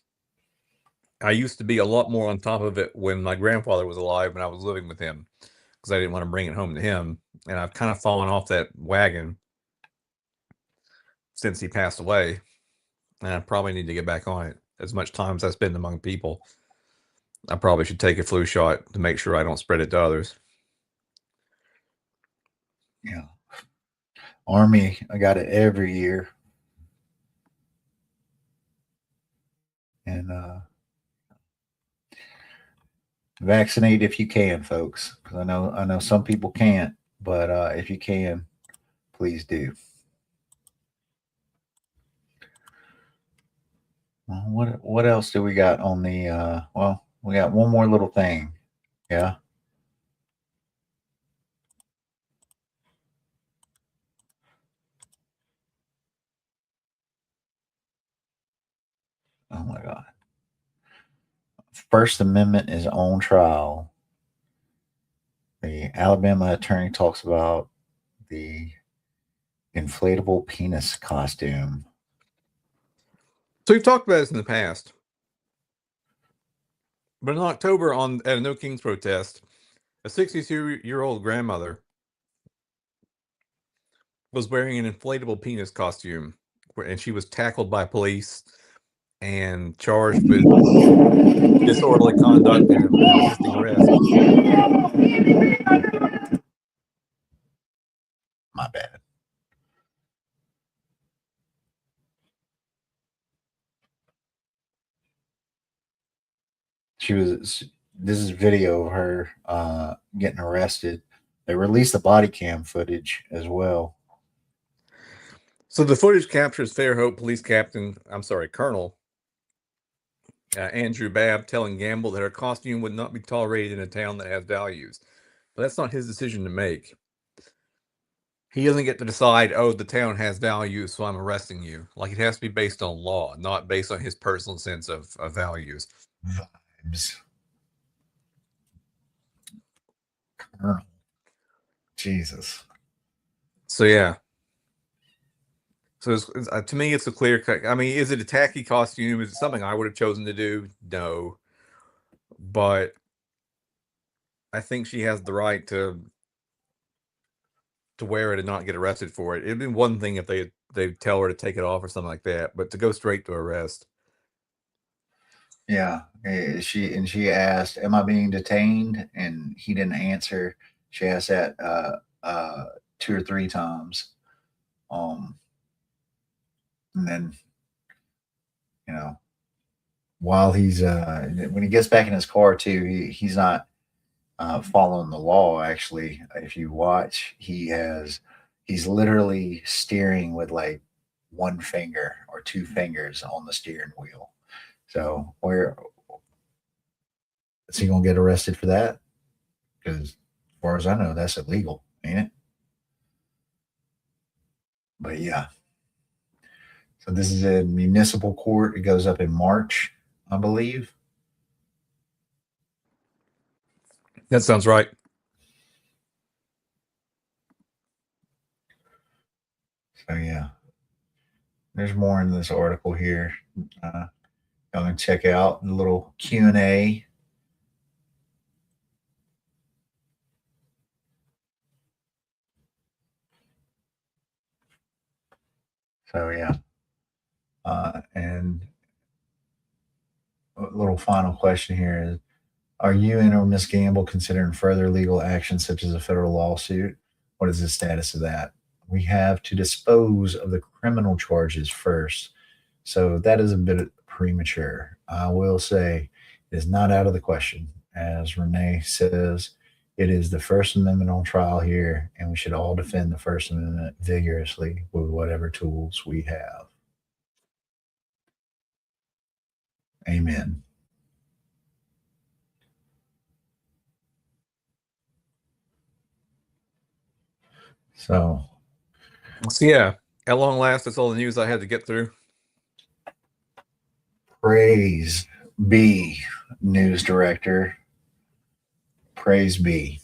I used to be a lot more on top of it when my grandfather was alive and I was living with him because I didn't want to bring it home to him. And I've kind of fallen off that wagon since he passed away. And I probably need to get back on it. As much time as I spend among people, I probably should take a flu shot to make sure I don't spread it to others. Yeah. Army, I got it every year. And vaccinate if you can, folks. Because I know some people can't, but if you can, please do. What else do we got on the? Well, we got one more little thing. Yeah. Oh my God. First Amendment is on trial. The Alabama attorney talks about the inflatable penis costume. So we've talked about this in the past. But in October, at a No Kings protest, a 62-year-old grandmother was wearing an inflatable penis costume, and she was tackled by police and charged with disorderly conduct and resisting arrest. My bad. She was. This is video of her getting arrested. They released the body cam footage as well. So the footage captures Fairhope Police Colonel Andrew Babb telling Gamble that her costume would not be tolerated in a town that has values. But that's not his decision to make. He doesn't get to decide, oh, the town has values, so I'm arresting you. Like, it has to be based on law, not based on his personal sense of values. Vibes. Colonel. Jesus. So, yeah. So, to me, it's a clear cut. I mean, is it a tacky costume? Is it something I would have chosen to do? No. But I think she has the right to wear it and not get arrested for it. It'd be one thing if they tell her to take it off or something like that, but to go straight to arrest. Yeah. She asked, "Am I being detained?" And he didn't answer. She asked that two or three times. And then, you know, while he's when he gets back in his car too, he's not following the law. Actually, if you watch, he's literally steering with like one finger or two fingers on the steering wheel. So where is he gonna get arrested for that? Because as far as I know, that's illegal, ain't it? But yeah, so this is a municipal court. It goes up in March, I believe. That sounds right. So yeah, there's more in this article here. Y'all can check out the little Q&A. So yeah, and a little final question here is: are you and or Miss Gamble considering further legal action such as a federal lawsuit? What is the status of that? We have to dispose of the criminal charges first, so that is a bit premature. I will say it is not out of the question. As Renee says, it is the First Amendment on trial here, and we should all defend the First Amendment vigorously with whatever tools we have. Amen. So, So yeah, at long last, that's all the news I had to get through. praise be, news director. Praise be.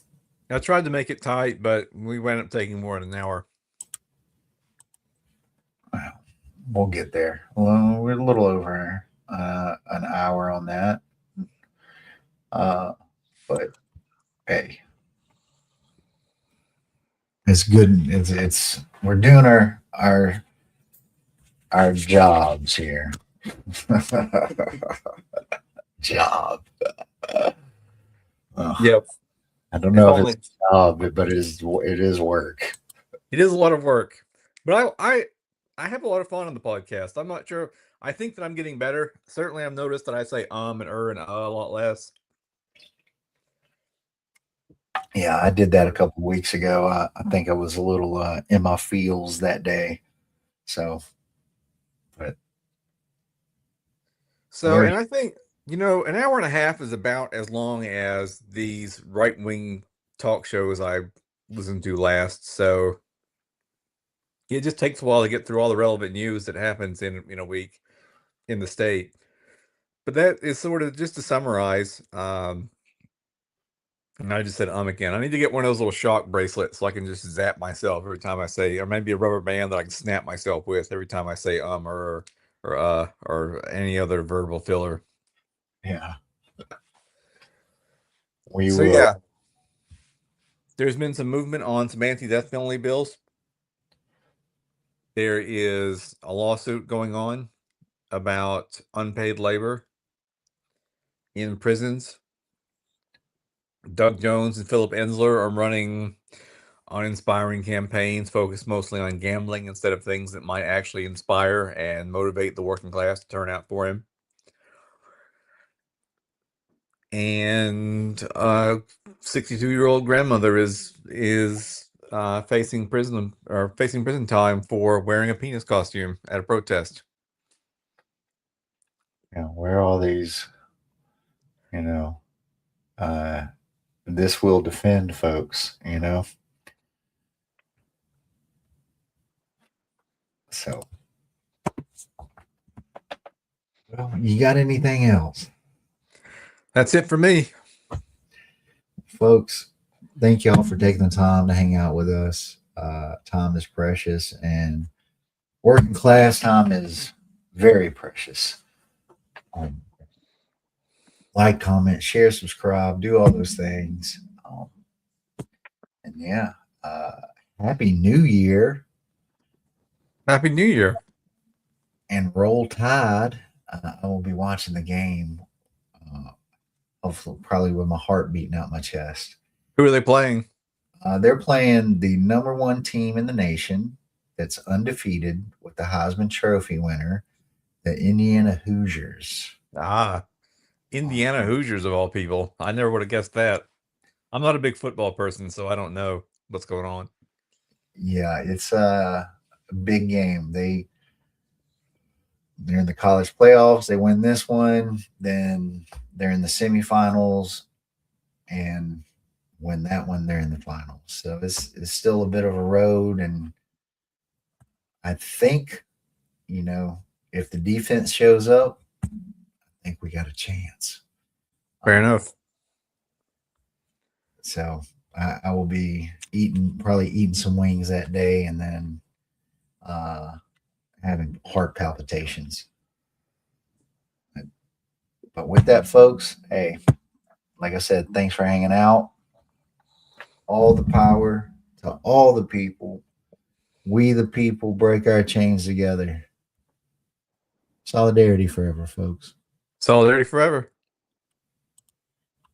I tried to make it tight, but we wound up taking more than an hour. Well, we'll get there. Well, we're a little over an hour on that. But hey, it's good. It's we're doing our jobs here. Job. Yep. I don't If know if only. it's a job, but it is work. It is a lot of work, but I have a lot of fun on the podcast. I'm not sure. I think that I'm getting better. Certainly, I've noticed that I say and and a lot less. Yeah, I did that a couple weeks ago. I think I was a little in my feels that day. So, but So, there, and I think, an hour and a half is about as long as these right wing talk shows I listened to last. So it just takes a while to get through all the relevant news that happens in a week in the state. But that is sort of just to summarize. And I just said again. I need to get one of those little shock bracelets so I can just zap myself every time I say, or maybe a rubber band that I can snap myself with every time I say or any other verbal filler. yeah, we So will. yeah, there's been some movement on some anti-death penalty bills. There is a lawsuit going on about unpaid labor in prisons. Doug Jones and Philip Ensler are running uninspiring campaigns focused mostly on gambling instead of things that might actually inspire and motivate the working class to turn out for him. And 62-year-old grandmother is facing prison time for wearing a penis costume at a protest. Where are all these? You know, uh, this will defend folks. So, well, you got anything else, That's it for me. folks? Thank y'all for taking the time to hang out with us. Time is precious, and working class time is very precious. Um, like, comment, share, subscribe, do all those things. And yeah, happy New Year Happy New Year. and roll tide. I will be watching the game, hopefully, probably with my heart beating out my chest. Who are they playing? They're playing the number one team in the nation that's undefeated with the Heisman Trophy winner, the Indiana Hoosiers. Indiana Hoosiers of all people. I never would have guessed that. I'm not a big football person, so I don't know what's going on. Yeah, it's a big game. They're in the college playoffs. They win this one, then they're in the semifinals, and win that one, they're in the finals. So it's still a bit of a road, and I think, if the defense shows up, I think we got a chance. Fair enough. So I will be probably eating some wings that day, and then having heart palpitations. But with that, folks, hey, like I said, thanks for hanging out. All the power to all the people. We, the people, break our chains together. Solidarity forever, folks. Solidarity forever.